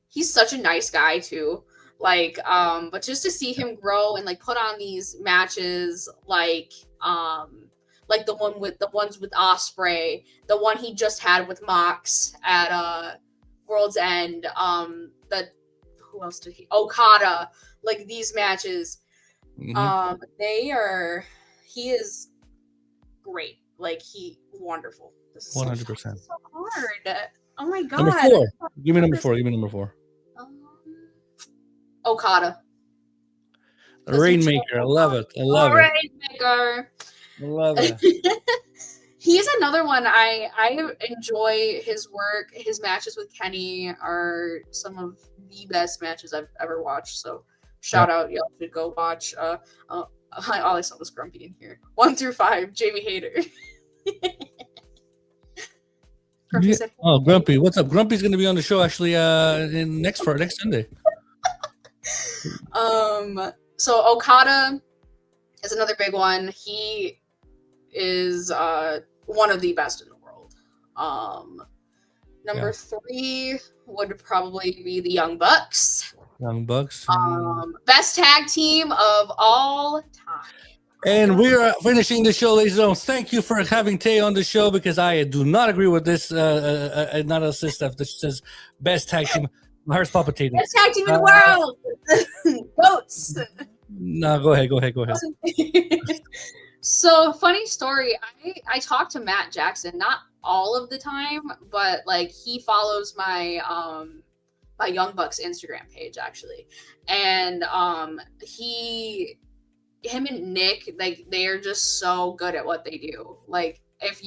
He's such a nice guy too. But just to see him grow and like put on these matches, like the ones with Osprey, the one he just had with Mox at World's End, who else did he? Okada, like these matches. Mhm. He is great. Like wonderful. This is 100%. so hard. Oh my god. Number 4. Give me number 4. Okada. The Rainmaker. I love it. Rainmaker. I love it. He's another one. I enjoy his work. His matches with Kenny are some of the best matches I've ever watched. So shout out, y'all should go watch. All I saw was Grumpy in here. 1 through 5, Jamie Hayter. Grumpy said, Oh, Grumpy. What's up? Grumpy's going to be on the show actually next Sunday. So Okada is another big one. He is one of the best in the world. Number 3 would probably be the Young Bucks. Best tag team of all time. And we are finishing the show, ladies and gentlemen. Thank you for having Tay on the show, because I do not agree with this analysis stuff that says best tag team. My heart's palpitating. Best tag team in the world. Goats. No, go ahead. So, funny story. I talked to Matt Jackson, not all of the time, but like he follows my my Young Bucks Instagram page actually, and him and Nick, like they are just so good at what they do. Like if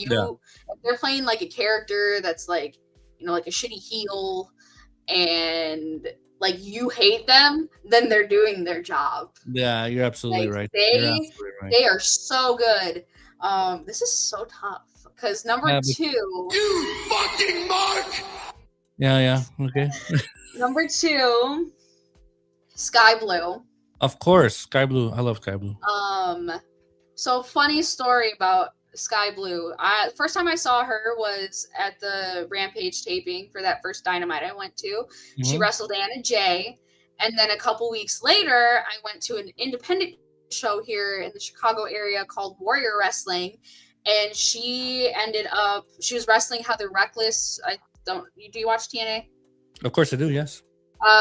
they're playing like a character that's like, you know, like a shitty heel, and like you hate them, then they're doing their job. Yeah, you're absolutely right. They are so good. This is so tough because number Yeah, but- 2, You fucking mark! yeah. Okay. number 2, Sky Blue. Of course, Sky Blue. I love Sky Blue. So funny story about Sky Blue. First time I saw her was at the Rampage taping for that first Dynamite I went to. She Mhm. wrestled Anna Jay, and then a couple weeks later, I went to an independent show here in the Chicago area called Warrior Wrestling, and she was wrestling Heather Reckless. Do you watch TNA? Of course I do. Yes.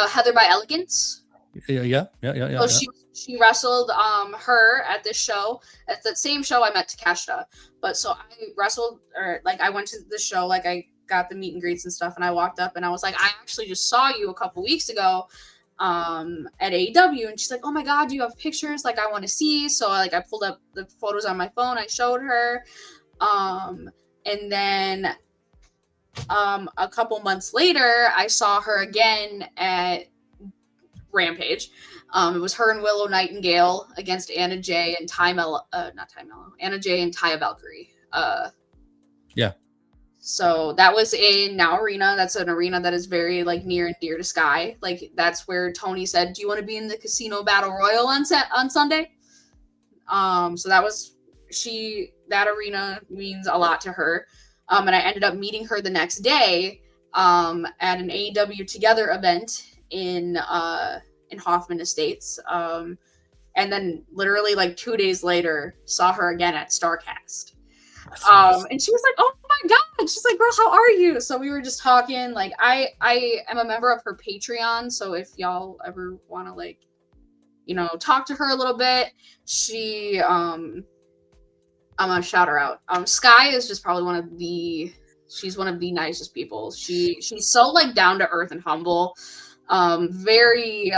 Heather by Elegance. Yeah. So she wrestled her at this show. At the same show I met Takeshita. But so I wrestled, or like I went to the show, like I got the meet and greets and stuff, and I walked up and I was like, I actually just saw you a couple weeks ago at AEW. And she's like, oh my god, do you have pictures? Like I want to see. So I pulled up the photos on my phone, I showed her. And then a couple months later, I saw her again at Rampage. It was her and Willow Nightingale against Anna Jay and Anna Jay and Taya Valkyrie. Yeah. So that was in Now Arena. That's an arena that is very like near and dear to Sky. Like that's where Tony said, "Do you want to be in the Casino Battle Royal on Sunday?" So that was that arena means a lot to her. And I ended up meeting her the next day at an AEW Together event in Hoffman Estates. And then literally like 2 days later, saw her again at StarCast. And she was like, oh my god, she's like, girl, how are you? So we were just talking. Like I am a member of her Patreon, so if y'all ever want to like, talk to her a little bit, I'm gonna shout her out. Sky is just probably she's one of the nicest people. She's so like down to earth and humble. Very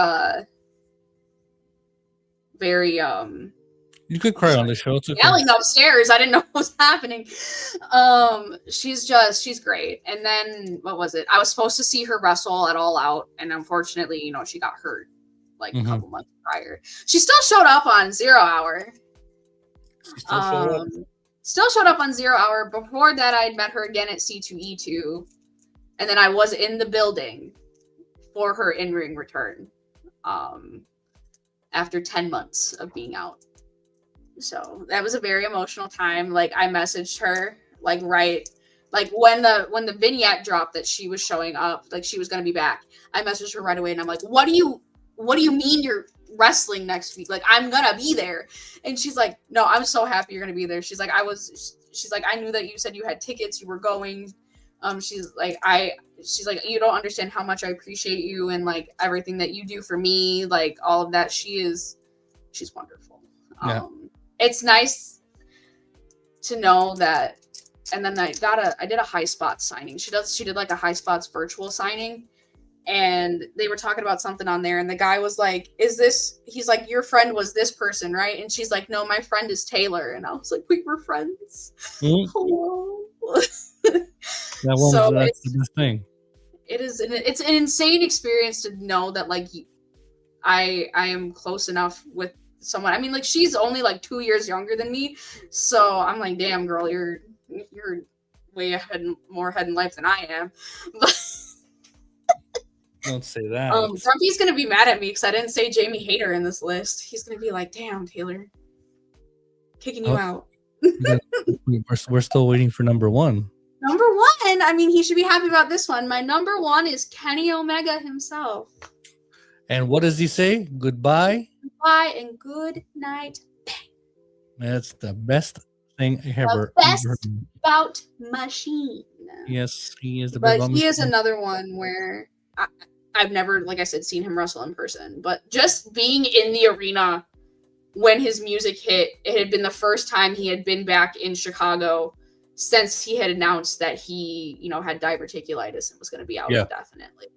You could cry on the show. It's okay. yelling upstairs. I didn't know what was happening. She's great. And then what was it? I was supposed to see her wrestle at All Out, and unfortunately, she got hurt like a couple months prior. She still showed up on 0 Hour. Still showed up on 0 Hour. Before that, I'd met her again at C2E2, and then I was in the building for her in-ring return. After 10 months of being out. So that was a very emotional time. Like I messaged her like right like when the vignette dropped that she was showing up, like she was gonna be back. I messaged her right away and I'm like, what do you mean you're wrestling next week? Like I'm gonna be there. And she's like, no, I'm so happy you're gonna be there. She's like, I knew that you said you had tickets, you were going. She's like, you don't understand how much I appreciate you and like everything that you do for me, like all of that. She's wonderful. Yeah. It's nice to know that. And then I did a High Spots signing. She did like a High Spots virtual signing, and they were talking about something on there, and the guy was like, he's like, your friend was this person, right? And she's like, no, my friend is Taylor. And I was like, we were friends. Hello. That's the best thing. It's an insane experience to know that like I am close enough with someone. I mean, like she's only like 2 years younger than me, so I'm like, damn girl, you're way more ahead in life than I am. But Don't say that. Grumpy's gonna be mad at me because I didn't say Jamie Hayter in this list. He's gonna be like, damn, Taylor, kicking you out. We're still waiting for number one. Number one, I mean, he should be happy about this one. My number one is Kenny Omega himself. And what does he say? Goodbye? Goodbye and good night. That's the best thing ever. The best bout machine. Yes, he is the best. But he is another one where I've never, like I said, seen him wrestle in person. But just being in the arena when his music hit, it had been the first time he had been back in Chicago since he had announced that he, had diverticulitis and was going to be out indefinitely.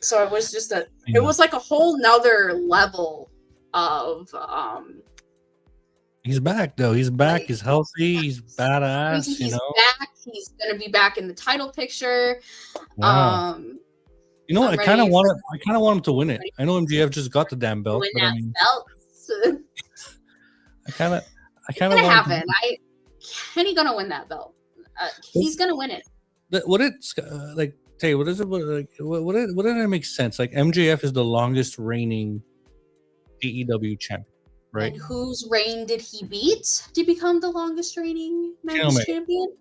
So it was just it was like a whole nother level of, he's back though. He's back. He's healthy. He's badass. He's back. He's going to be back in the title picture. Wow. I kind of want him to win it. I know MJF just got the damn belt. Win But that belt. I It's kind of gonna want happen. Kenny gonna win that belt. He's gonna win it. would it like Tay? What is it? Wouldn't it make sense? Like MJF is the longest reigning AEW champion, right? And whose reign did he beat to become the longest reigning men's Omega. champion?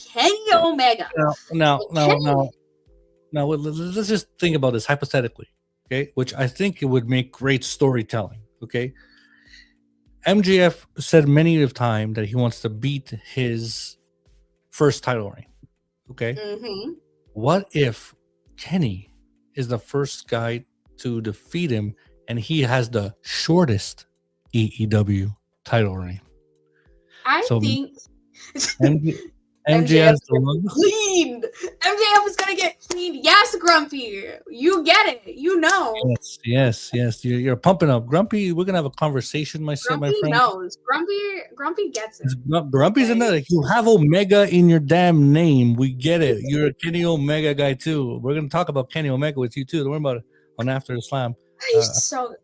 Kenny Omega. Now, Kenny- let's just think about this hypothetically, okay? Which I think it would make great storytelling, okay? MJF said many of time that he wants to beat his first title reign, okay? Mhm. What if Kenny is the first guy to defeat him and he has the shortest AEW title reign? I So think MJF is the gonna longest. cleaned. MJF is gonna get cleaned. Yes, Grumpy. You get it. You know. Yes. You're pumping up, Grumpy. We're gonna have a conversation, my Grumpy friend. knows. Grumpy gets it. Grumpy's in there. Like, you have Omega in your damn name. We get it. You're a Kenny Omega guy too. We're gonna talk about Kenny Omega with you too. Don't worry about it on After the Slam.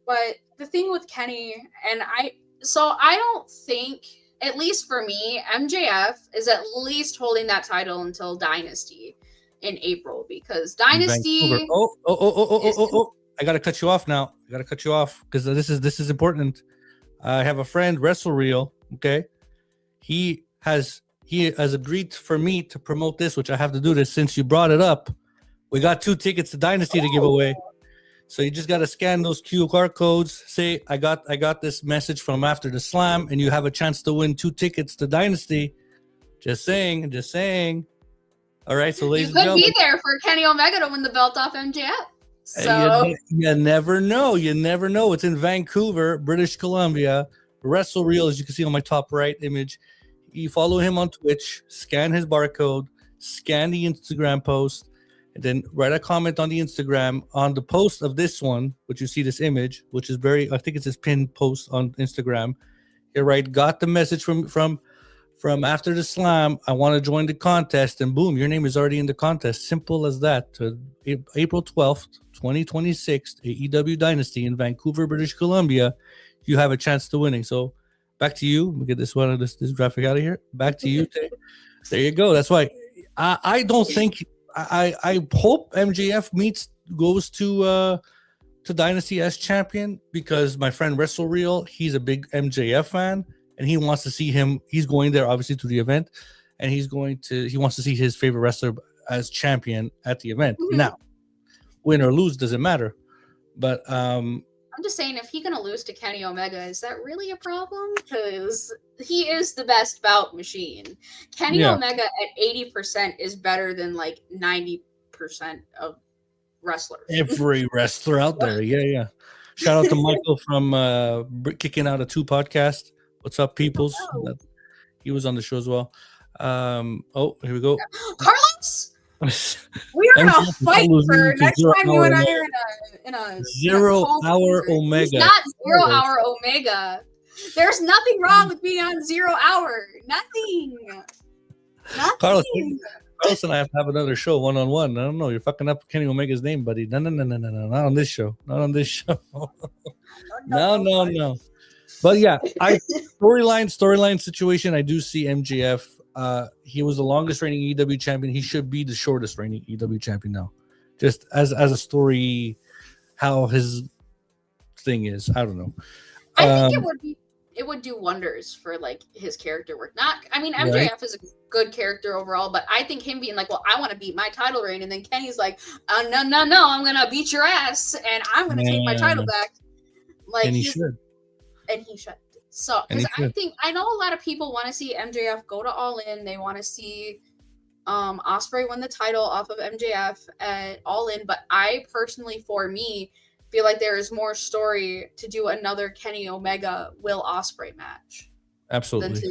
But the thing with Kenny and I don't think, at least for me, MJF is at least holding that title until Dynasty in April, because Dynasty. Vancouver. Oh! I gotta cut you off now. I gotta cut you off because this is important. I have a friend, WrestleReel. Okay, he has agreed for me to promote this, which I have to do this since you brought it up. We got 2 tickets to Dynasty to give away. So you just got to scan those QR codes, say, I got this message from After the Slam, and you have a chance to win 2 tickets to Dynasty. Just saying. All right, so ladies You and could gentlemen. be there for Kenny Omega to win the belt off MJF. So You never know. It's in Vancouver, British Columbia. WrestleReel, as you can see on my top right image. You follow him on Twitch, scan his barcode, scan the Instagram post, and then write a comment on the Instagram on the post of this one, which you see this image, which is I think it's his pinned post on Instagram. You're right. Got the message from After the Slam. I want to join the contest, and boom, your name is already in the contest. Simple as that. To April 12th, 2026, AEW Dynasty in Vancouver, British Columbia. You have a chance to winning. So back to you. Let me get this graphic out of here. Back to you, Tay. There you go. That's why I don't think. I hope MJF goes to Dynasty as champion, because my friend WrestleReel, he's a big MJF fan and he wants to see him. He's going there obviously to the event, and he wants to see his favorite wrestler as champion at the event. Mhm. Now, win or lose doesn't matter, but I'm just saying, if he's gonna lose to Kenny Omega, is that really a problem? Because he is the best bout machine. Kenny Omega at 80% is better than like 90% of wrestlers. every wrestler out there. Yeah. Shout out to Michael from Kicking Out of 2 podcast. What's up, peoples? He was on the show as well. Here we go. Carlos, we are gonna fight for next time you and I are in a 0 hour Omega. He's not 0 hour Omega. There's nothing wrong with being on 0 hour. Nothing. Carlos and I have to have another show one-on-one. I don't know. You're fucking up Kenny Omega's name, buddy. No. Not on this show. No. But yeah, storyline situation. I do see MJF. He was the longest reigning EW champion. He should be the shortest reigning EW champion now. Just as a story, how his thing is. I don't know. I think it would do wonders for like his character work. MJF is a good character overall, but I think him being like, well, I want to beat my title reign, and then Kenny's like, no, I'm gonna beat your ass and I'm gonna take my title back. Like, and he should. So, because I know a lot of people want to see MJF go to All In. They want to see Ospreay win the title off of MJF at All In. But I personally, for me, feel like there is more story to do another Kenny Omega Will Ospreay match. Absolutely.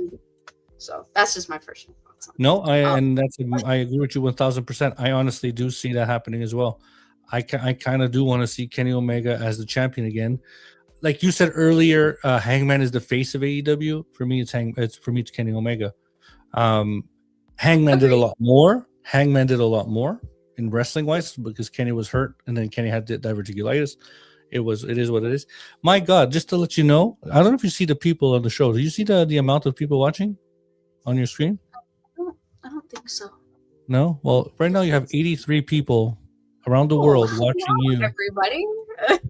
So that's just my personal thoughts. No, I agree with you 1000%. I honestly do see that happening as well. I kind of do want to see Kenny Omega as the champion again. Like you said earlier, Hangman is the face of AEW. For me, it's Kenny Omega. Hangman did a lot more. in wrestling wise, because Kenny was hurt and then Kenny had diverticulitis. It is what it is. My God, just to let you know, I don't know if you see the people on the show. Do you see the amount of people watching on your screen? I don't think so. No? Well, right now you have 83 people around the world watching you. Everybody.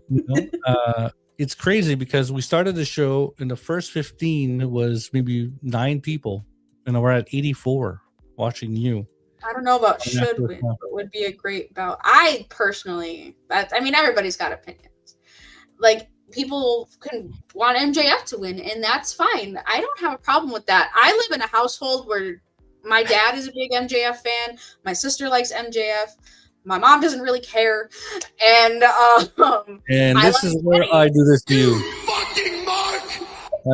You know? It's crazy because we started the show and the first 15 was maybe 9 people, and we're at 84 watching you. I don't know about should win, but would be a great bout. I personally, I mean, everybody's got opinions. Like, people can want MJF to win, and that's fine. I don't have a problem with that. I live in a household where my dad is a big MJF fan. My sister likes MJF. My mom doesn't really care. And this is where I do this to you. Fucking Mark!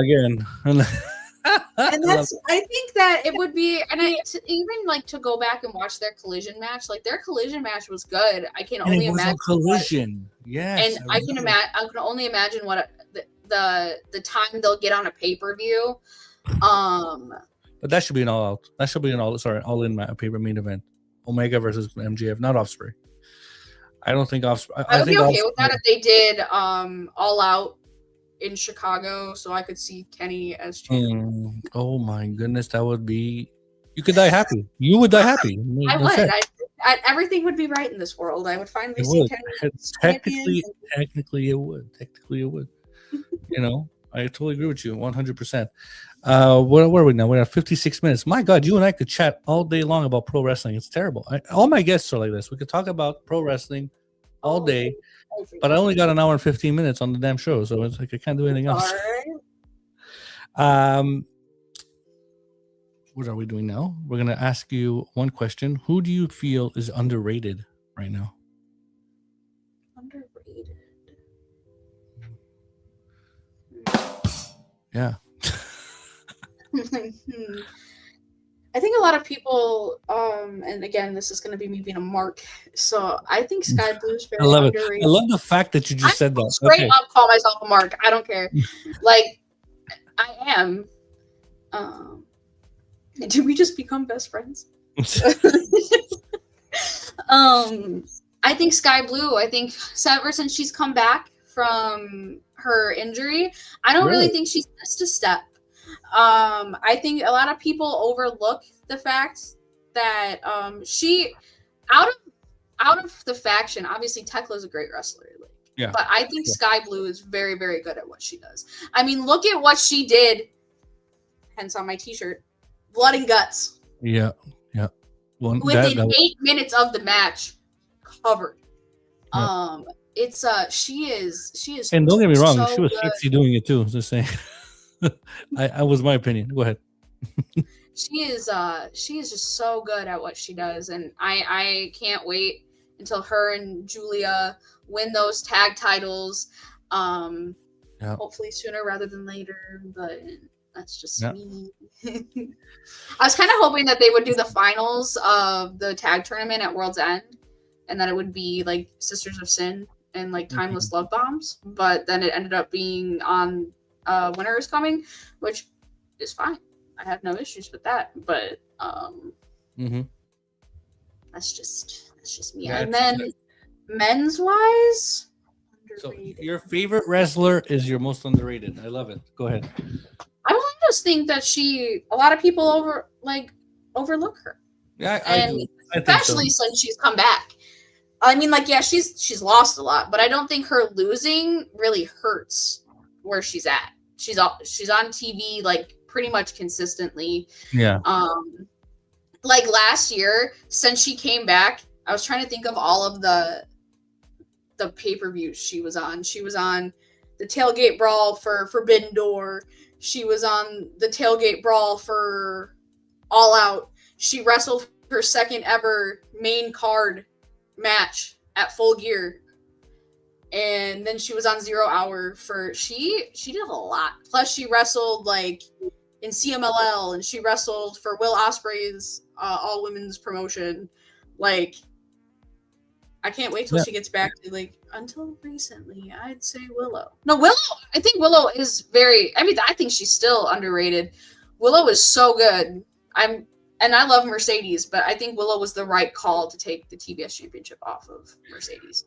Again. And that's, I think that it would be, and even like to go back and watch their collision match, like their collision match was good. I can only imagine collision. Yes. And I can only imagine what the time they'll get on a pay-per-view. But that should be an all out. That should be an all in paper main event. Omega versus MJF, not Ospreay. I don't think Ospreay. I would be okay with that if they did all out in Chicago, so I could see Kenny as champion. Oh my goodness, that would be. You could die happy. You would die happy. I would. Everything would be right in this world. I would finally see Kenny. Technically, it would. You know, I totally agree with you, 100%. Where are we now? We're at 56 minutes. My God, you and I could chat all day long about pro wrestling. It's terrible. All my guests are like this. We could talk about pro wrestling all day, but I only got an hour and 15 minutes on the damn show, so it's like I can't do anything else. What are we doing now? We're gonna ask you one question. Who do you feel is underrated right now? Underrated. Yeah. I think a lot of people, and again, this is going to be me being a mark. So I think Sky Blue is very underrated. I love the fact that you just said that. Straight up call myself a mark. I don't care. Like, I am. Did we just become best friends? I think Sky Blue. I think ever since she's come back from her injury, I don't really think she's missed a step. I think a lot of people overlook the fact that she out of the faction, obviously Tekla is a great wrestler, but I think Sky Blue is very, very good at what she does. I mean, look at what she did, hence on my t-shirt, Blood and Guts. Yeah. Within 8 minutes of the match, covered. She is and don't get me wrong, she was sexy doing it too. Just saying. I was my opinion. Go ahead. She is just so good at what she does, and I can't wait until her and Julia win those tag titles. Hopefully sooner rather than later, but that's just me. I was kind of hoping that they would do the finals of the tag tournament at World's End, and that it would be like Sisters of Sin and like Timeless Love Bombs, but then it ended up being on Winter is Coming, which is fine. I have no issues with that, but that's just me. And then men's wise, so your favorite wrestler is your most underrated. I love it. Go ahead. I just think that a lot of people overlook her. Yeah, and I do. Especially since she's come back. I mean, she's lost a lot, but I don't think her losing really hurts where she's at. She's on TV like pretty much consistently. Yeah. Like last year, since she came back, I was trying to think of all of the pay-per-views she was on. She was on the Tailgate Brawl for Forbidden Door. She was on the Tailgate Brawl for All Out. She wrestled her second ever main card match at Full Gear. And then she was on 0 Hour she did a lot. Plus she wrestled like in CMLL, and she wrestled for Will Ospreay's all women's promotion. Like, I can't wait till she gets back to until recently, I'd say Willow. No, Willow. I think Willow is I think she's still underrated. Willow is so good. I love Mercedes, but I think Willow was the right call to take the TBS championship off of Mercedes.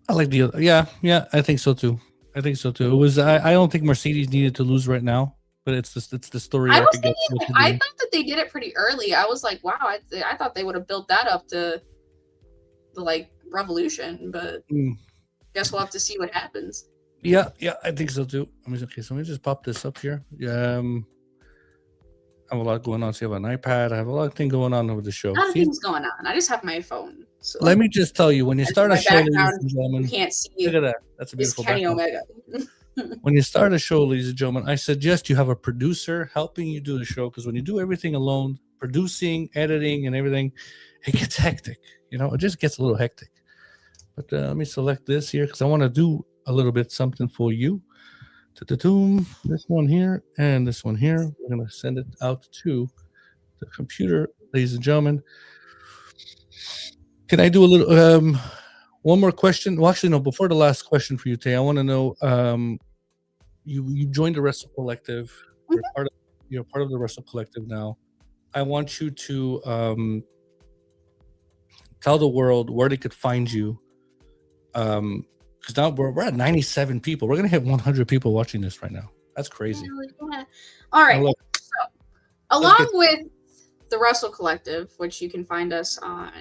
I like the yeah. I think so too. It was I don't think Mercedes needed to lose right now, but it's the story I arc was against thinking, what to I do. thought that they did it pretty early. I was like, wow, I thought they would have built that up to the like revolution, but Mm. guess we'll have to see what happens. Yeah, I think so too. Okay, so let me just pop this up here. I have a lot going on. So you have an iPad. I have a lot of things going on with the show. A lot of See, things going on. I just have my phone, so let me just tell you, when you and in start a my show, ladies background and you gentlemen, can't look see at that. That's a is beautiful Kenny background. Omega. When you start a show, ladies and gentlemen, I suggest you have a producer helping you do the show, because when you do everything alone, producing, editing, and everything, it gets hectic. It just gets a little hectic. But let me select this here because I want to do a little bit something for you. This one here and this one here. We're going to send it out to the computer, ladies and gentlemen. Can I do a little one more question? Well, actually, no. Before the last question for you, Tay, I want to know. You joined the Wrestle Collective. You're part of the Wrestle Collective now. I want you to tell the world where they could find you. Because now we're at 97 people. We're gonna hit 100 people watching this right now. That's crazy. Yeah. All right. Look, So, along with the Russell Collective, which you can find us on,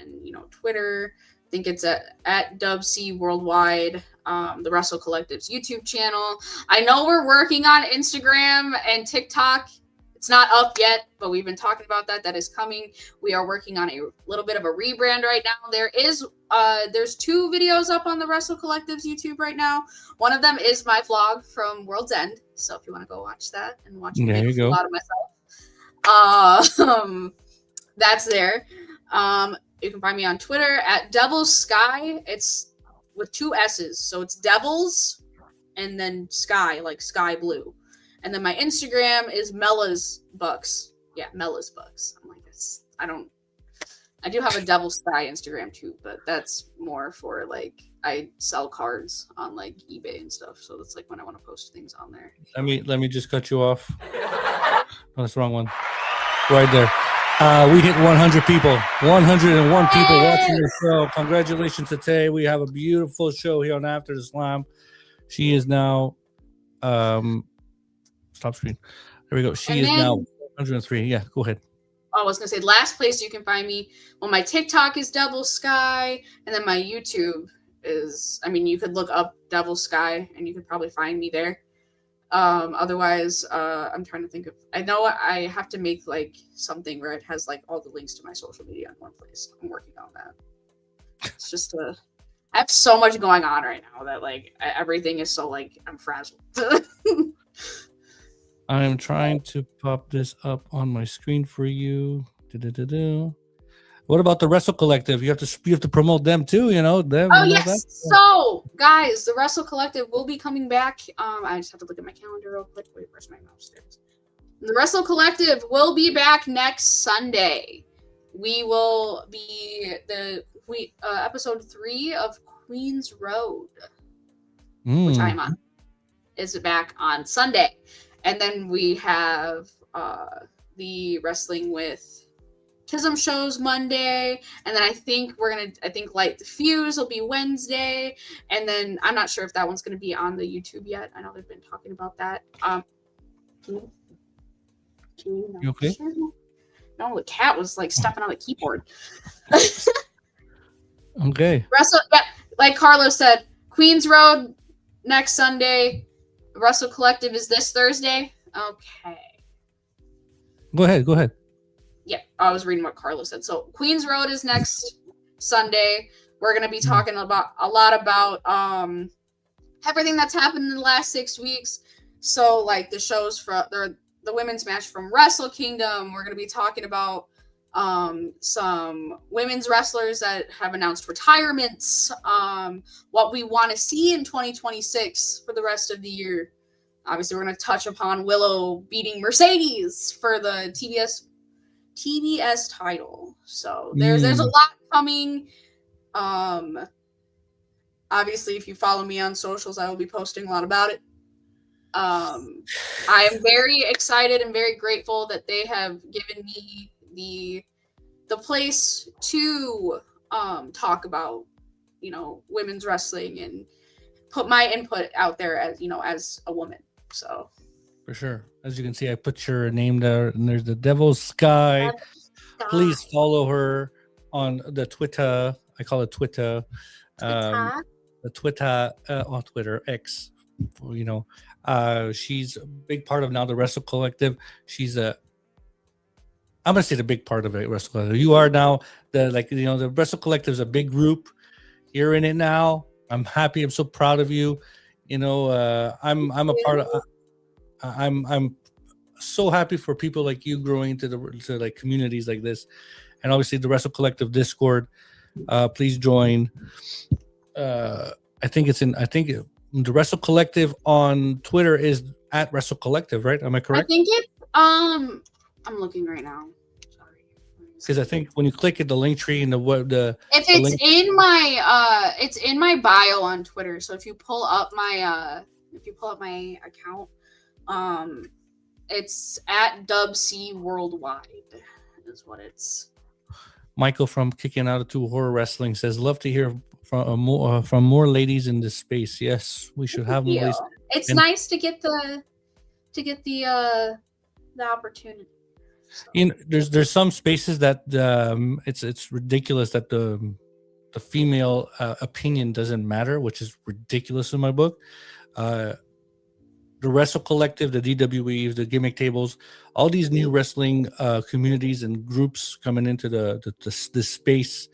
Twitter. I think it's at DubC Worldwide. The Russell Collective's YouTube channel. I know we're working on Instagram and TikTok. It's not up yet, but we've been talking about that. That is coming. We are working on a little bit of a rebrand right now. There's 2 videos up on the Russell Collective's YouTube right now. One of them is my vlog from World's End. So if you want to go watch that and watch me make a fool out of myself, that's there. You can find me on Twitter at Devil's Sky. It's with 2 S's. So it's Devils and then Sky, like sky blue. And then my Instagram is Mella's Bucks. Yeah, Mella's Bucks. I'm like, I do have a Devil's Sky Instagram too, but that's more for like, I sell cards on like eBay and stuff. So that's like when I want to post things on there. let me just cut you off. Oh, that's the wrong one. Right there. We hit 100 people. 101 people watching the show. Congratulations to Tay. We have a beautiful show here on After the Slam. She is now stop screen. There we go. She is now 103. Yeah, go ahead. I was gonna say last place you can find me. Well, my TikTok is Devil Sky, and then my YouTube is. I mean, you could look up Devil Sky, and you could probably find me there. Otherwise, I'm trying to think of. I know I have to make like something where it has like all the links to my social media in one place. I'm working on that. It's just I have so much going on right now that like everything is so like I'm frazzled. I am trying to pop this up on my screen for you. What about the Wrestle Collective? You have to promote them too. Them. Oh yes. So guys, the Wrestle Collective will be coming back. I just have to look at my calendar real quick. Wait, where's my mouse? There. The Wrestle Collective will be back next Sunday. We will be episode 3 of Queen's Road, which I'm on, is back on Sunday. And then we have the Wrestling with Tism shows Monday. And then I think Light the Fuse will be Wednesday. And then I'm not sure if that one's going to be on the YouTube yet. I know they've been talking about that. You okay? No, the cat was like stepping on the keyboard. Okay. Like Carlos said, Queens Road next Sunday. Russell Collective is this Thursday. Okay. Go ahead. Yeah, I was reading what Carlos said. So Queens Road is next Sunday. We're gonna be talking a lot about everything that's happened in the last 6 weeks. So like the shows for the women's match from Wrestle Kingdom. We're gonna be talking about some women's wrestlers that have announced retirements, what we want to see in 2026 for the rest of the year. Obviously, we're going to touch upon Willow beating Mercedes for the TBS title. So there's a lot coming. Obviously, if you follow me on socials, I will be posting a lot about it. I am very excited and very grateful that they have given me the place to talk about women's wrestling and put my input out there as a woman. So For sure. As you can see, I put your name there, and there's the Devil's Sky. Please follow her on the Twitter. I call it Twitter. The Twitter on Twitter X. She's a big part of now the Wrestle Collective. I'm gonna say the big part of it, Wrestle Collective. You are now the Wrestle Collective is a big group. You're in it now. I'm happy. I'm so proud of you. I'm a part of. I'm so happy for people like you growing to like communities like this, and obviously the Wrestle Collective Discord. Please join. I think the Wrestle Collective on Twitter is at Wrestle Collective, right? Am I correct? I think it. I'm looking right now. Sorry. Because I think when you click at the link tree and if it's in my bio on Twitter. So if you pull up my account, it's at DubC Worldwide is what it's. Michael from Kicking Out of Two Horror Wrestling says, "Love to hear from more ladies in this space." Yes, we should have more ladies. It's nice to get the opportunity. So. There's some spaces that it's ridiculous that the female opinion doesn't matter, which is ridiculous in my book. The Wrestle Collective, the DWEs, the gimmick tables, all these new wrestling communities and groups coming into the space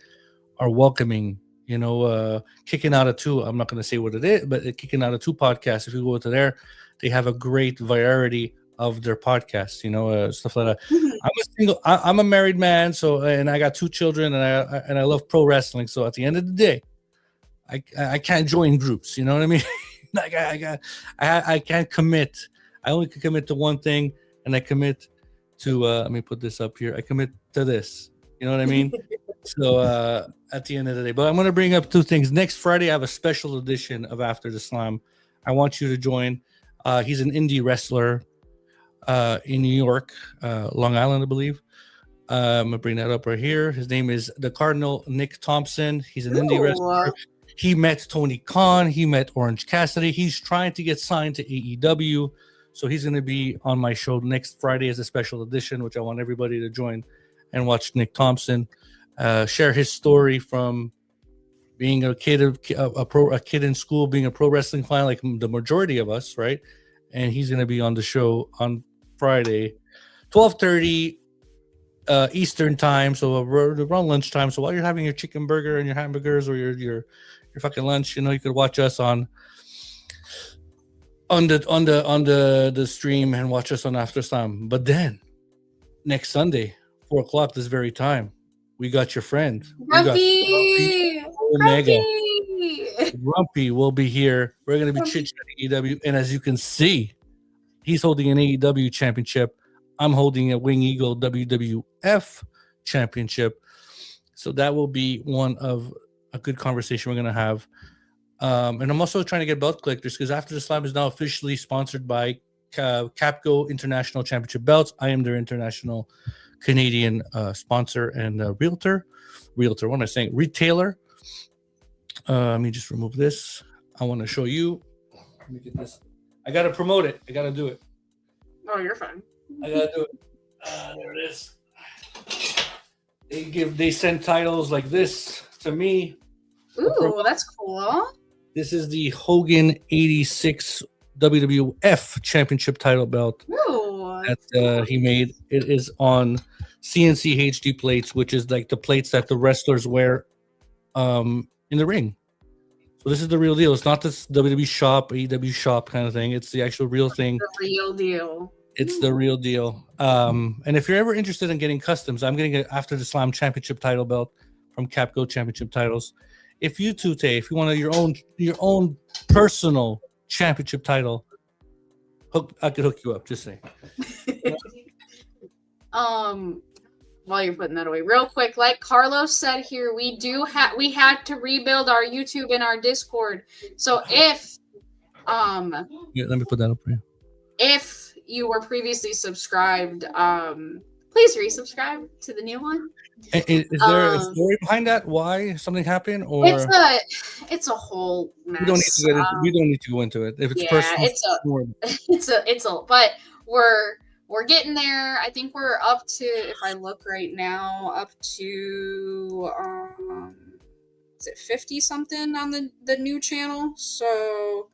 are welcoming. Kicking Out of Two. I'm not going to say what it is, but Kicking Out of Two podcast. If you go to there, they have a great variety of their podcasts. Stuff like that. I'm a married man, and I got 2 children, and I love pro wrestling. So at the end of the day, I can't join groups. You know what I mean? Like I can't commit. I only can commit to one thing, and I commit to let me put this up here. I commit to this. You know what I mean? So at the end of the day, but I'm going to bring up 2 things. Next Friday, I have a special edition of After the Slam. I want you to join. He's an indie wrestler in New York, Long Island, I believe. I'm going to bring that up right here. His name is the Cardinal Nick Thompson. He's an indie wrestler. He met Tony Khan. He met Orange Cassidy. He's trying to get signed to AEW. So he's going to be on my show next Friday as a special edition, which I want everybody to join and watch Nick Thompson share his story from being a kid in school, being a pro wrestling fan like the majority of us, right? And he's going to be on the show on Friday, 12:30 Eastern time, so around lunchtime. So while you're having your chicken burger and your hamburgers or your fucking lunch, you could watch us on the stream and watch us on After Slam. But then next Sunday, 4:00 this very time, we got your friend Grumpy Omega. Grumpy will be here. We're gonna be chit-chatting AEW, and as you can see, he's holding an AEW championship. I'm holding a Wing Eagle WWF championship. So that will be one of a good conversation we're going to have. And I'm also trying to get belt collectors because After the Slam is now officially sponsored by Capco International Championship Belts. I am their international Canadian sponsor and realtor. What am I saying? Retailer. Let me just remove this. I want to show you. Let me get this. I got to promote it. I got to do it. Oh, you're fine. I gotta do it. There it is. They send titles like this to me. Ooh, that's cool. This is the Hogan 86 WWF Championship title belt that he made. It is on CNC HD plates, which is like the plates that the wrestlers wear in the ring. So this is the real deal. It's not this WWE shop, AEW shop kind of thing. It's the actual real thing. The real deal. It's the real deal. And if you're ever interested in getting customs, I'm getting an After the Slam Championship title belt from Capco Championship Titles. If you too, Tay, if you want your own personal championship title, I could hook you up. Just saying. While you're putting that away, real quick, like Carlos said here, we had to rebuild our YouTube and our Discord. So if let me put that up for you. If you were previously subscribed, please resubscribe to the new one. Is there a story behind that? Why something happened, or it's a whole mess. we don't need to get into, we don't need to go into it if it's Yeah, personal. it's a but we're getting there. I think we're up to, if I look right now, up to is it 50 something on the new channel? So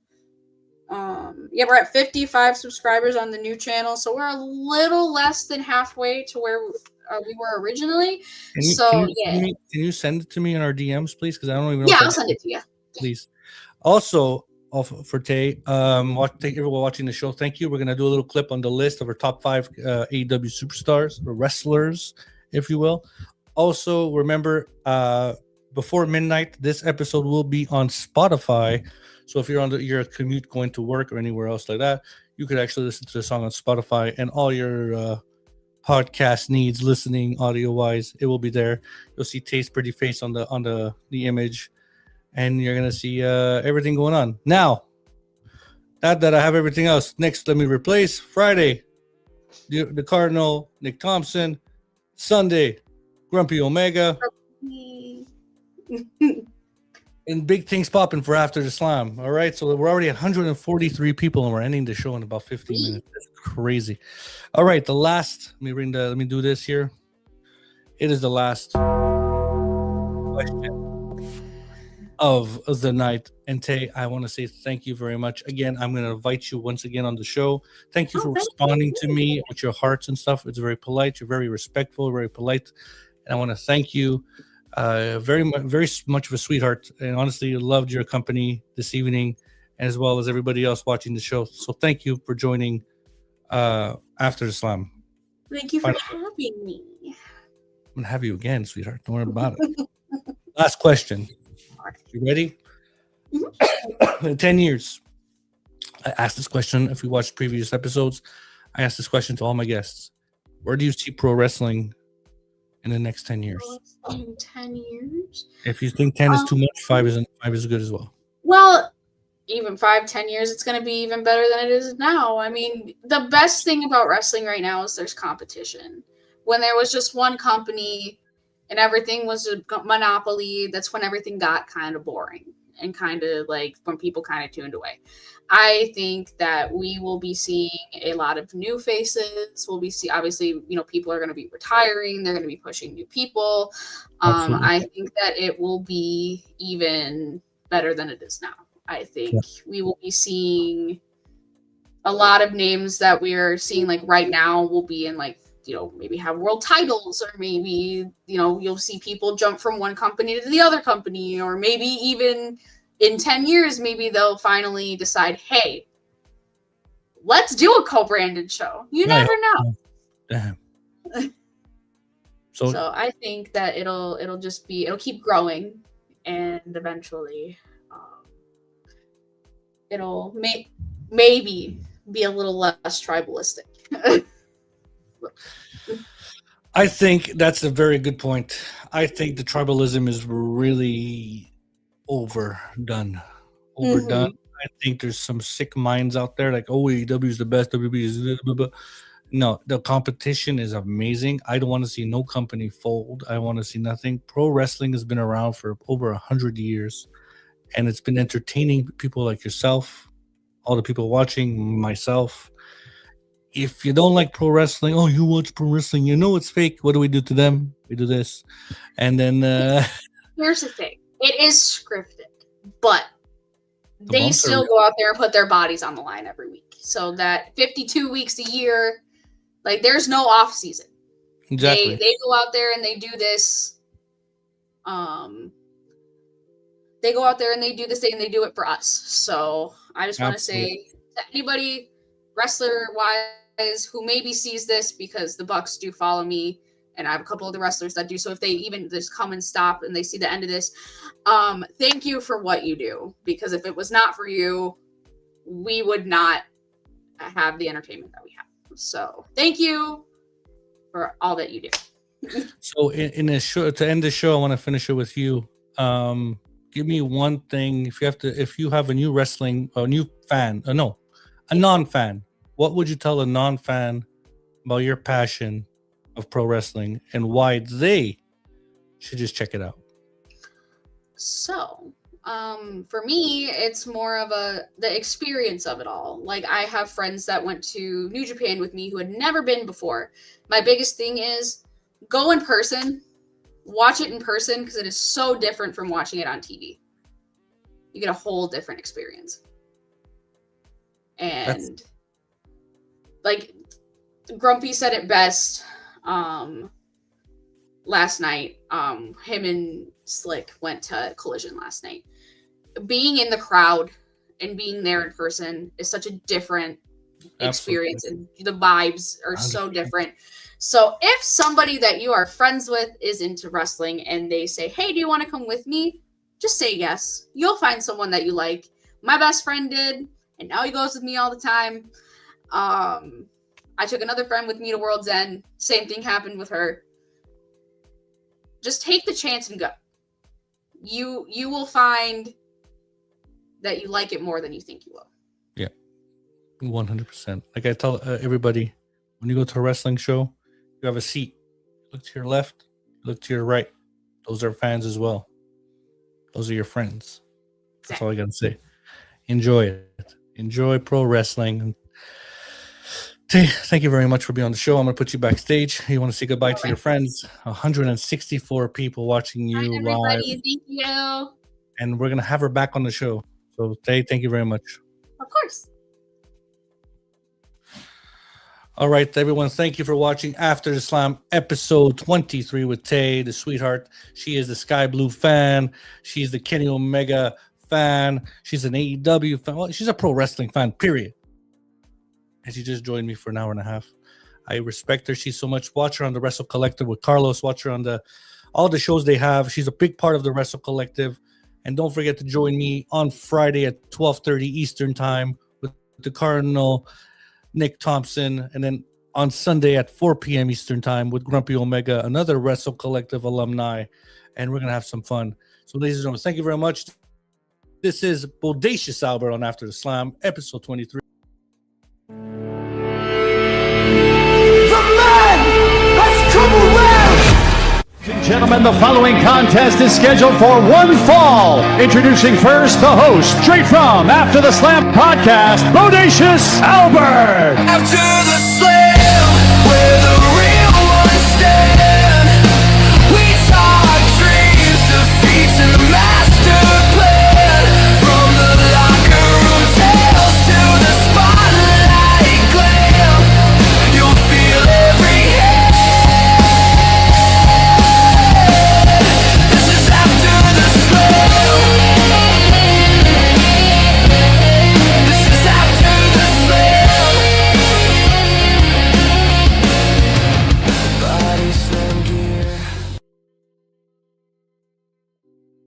yeah, we're at 55 subscribers on the new channel, so we're a little less than halfway to where we were originally. Can you send it to me in our DMs, please? Because I don't even know. Yeah, I'll send it to you. Please. Also, for Tay, thank everyone watching the show. Thank you. We're gonna do a little clip on the list of our top 5 AEW superstars or wrestlers, if you will. Also, remember, before midnight, this episode will be on Spotify. So if you're on your commute going to work or anywhere else like that, you could actually listen to the song on Spotify, and all your podcast needs, listening audio wise, it will be there. You'll see Tay's pretty face on the image, and you're gonna see everything going on. Now, that I have everything else. Next, let me replace Friday, the Cardinal, Nick Thompson. Sunday, Grumpy Omega. And big things popping for After the Slam. All right, so we're already at 143 people, and we're ending the show in about 15 minutes. That's crazy. All right, the last. Let me do this here. It is the last question of the night. And Tay, I want to say thank you very much. Again, I'm going to invite you once again on the show. Thank you for responding to me with your hearts and stuff. It's very polite. You're very respectful, very polite. And I want to thank you. Very much of a sweetheart, and honestly loved your company this evening, as well as everybody else watching the show. So thank you for joining After the Slam. Thank you for having me. I'm gonna have you again, sweetheart. Don't worry about it. Last question. You ready? Mm-hmm. In 10 years, I asked this question. If you watched previous episodes, I asked this question to all my guests. Where do you see pro wrestling in the next 10 years? In 10 years? If you think 10 is too much, 5 is good as well. Well, even 5-10 years, it's going to be even better than it is now. I mean, the best thing about wrestling right now is there's competition. When there was just one company and everything was a monopoly, that's when everything got kind of boring and kind of like when people kind of tuned away. I think that we will be seeing a lot of new faces. We'll be obviously, people are going to be retiring. They're going to be pushing new people. I think that it will be even better than it is now. I think we will be seeing a lot of names that we are seeing like right now will be in like, maybe have world titles, or maybe, you'll see people jump from one company to the other company, or maybe even in 10 years, maybe they'll finally decide, hey, let's do a co-branded show. You never know. Damn. So I think that it'll keep growing, and eventually it'll maybe be a little less tribalistic. I think that's a very good point. I think the tribalism is really overdone. Mm-hmm. I think there's some sick minds out there like, AEW is the best, WB is blah, blah. No, the competition is amazing. I don't want to see no company fold. I want to see nothing. Pro wrestling has been around for over 100 years, and it's been entertaining people like yourself, all the people watching, myself. If you don't like pro wrestling, you watch pro wrestling, it's fake. What do we do to them? We do this. And then here's the thing. It is scripted, but they still go out there and put their bodies on the line every week. So that 52 weeks a year, like there's no off season. Exactly. They go out there and they do this. They go out there and they do this thing and they do it for us. So I just want to say to anybody, wrestler wise, who maybe sees this, because the Bucks do follow me, and I have a couple of the wrestlers that do. So if they even just come and stop and they see the end of this, thank you for what you do. Because if it was not for you, we would not have the entertainment that we have. So thank you for all that you do. So in a show, to end the show, I want to finish it with you. Give me one thing. If you have a new non-fan, what would you tell a non-fan about your passion of pro wrestling and why they should just check it out. So, for me, it's more of the experience of it all. Like, I have friends that went to New Japan with me who had never been before. My biggest thing is go in person, watch it in person, because it is so different from watching it on TV. You get a whole different experience. And like Grumpy said it best last night. Him and Slick went to Collision last night. Being in the crowd and being there in person is such a different experience, and the vibes are so different. So if somebody that you are friends with is into wrestling and they say, hey, do you want to come with me? Just say yes. You'll find someone that you like. My best friend did, and now he goes with me all the time. I took another friend with me to World's End. Same thing happened with her. Just take the chance and go. You will find that you like it more than you think you will. Yeah, 100%. Like I tell everybody, when you go to a wrestling show, you have a seat. Look to your left, look to your right. Those are fans as well. Those are your friends. That's all I got to say. Enjoy it. Enjoy pro wrestling. Thank you very much for being on the show. I'm going to put you backstage. You want to say goodbye to your friends? 164 people watching you live. Thank you. And we're going to have her back on the show. So, Tay, thank you very much. Of course. All right, everyone. Thank you for watching After the Slam episode 23 with Tay, the sweetheart. She is the Sky Blue fan. She's the Kenny Omega fan. She's an AEW fan. Well, she's a pro wrestling fan, period. And she just joined me for an hour and a half. I respect her. She's so much. Watch her on the Wrestle Collective with Carlos. Watch her on all the shows they have. She's a big part of the Wrestle Collective. And don't forget to join me on Friday at 12:30 Eastern Time with the Cardinal, Nick Thompson. And then on Sunday at 4 p.m. Eastern Time with Grumpy Omega, another Wrestle Collective alumni. And we're going to have some fun. So, ladies and gentlemen, thank you very much. This is Bodacious Albert on After the Slam, episode 23. Gentlemen, the following contest is scheduled for one fall. Introducing first the host, straight from After the Slam podcast, Bodacious Albert. After the slam.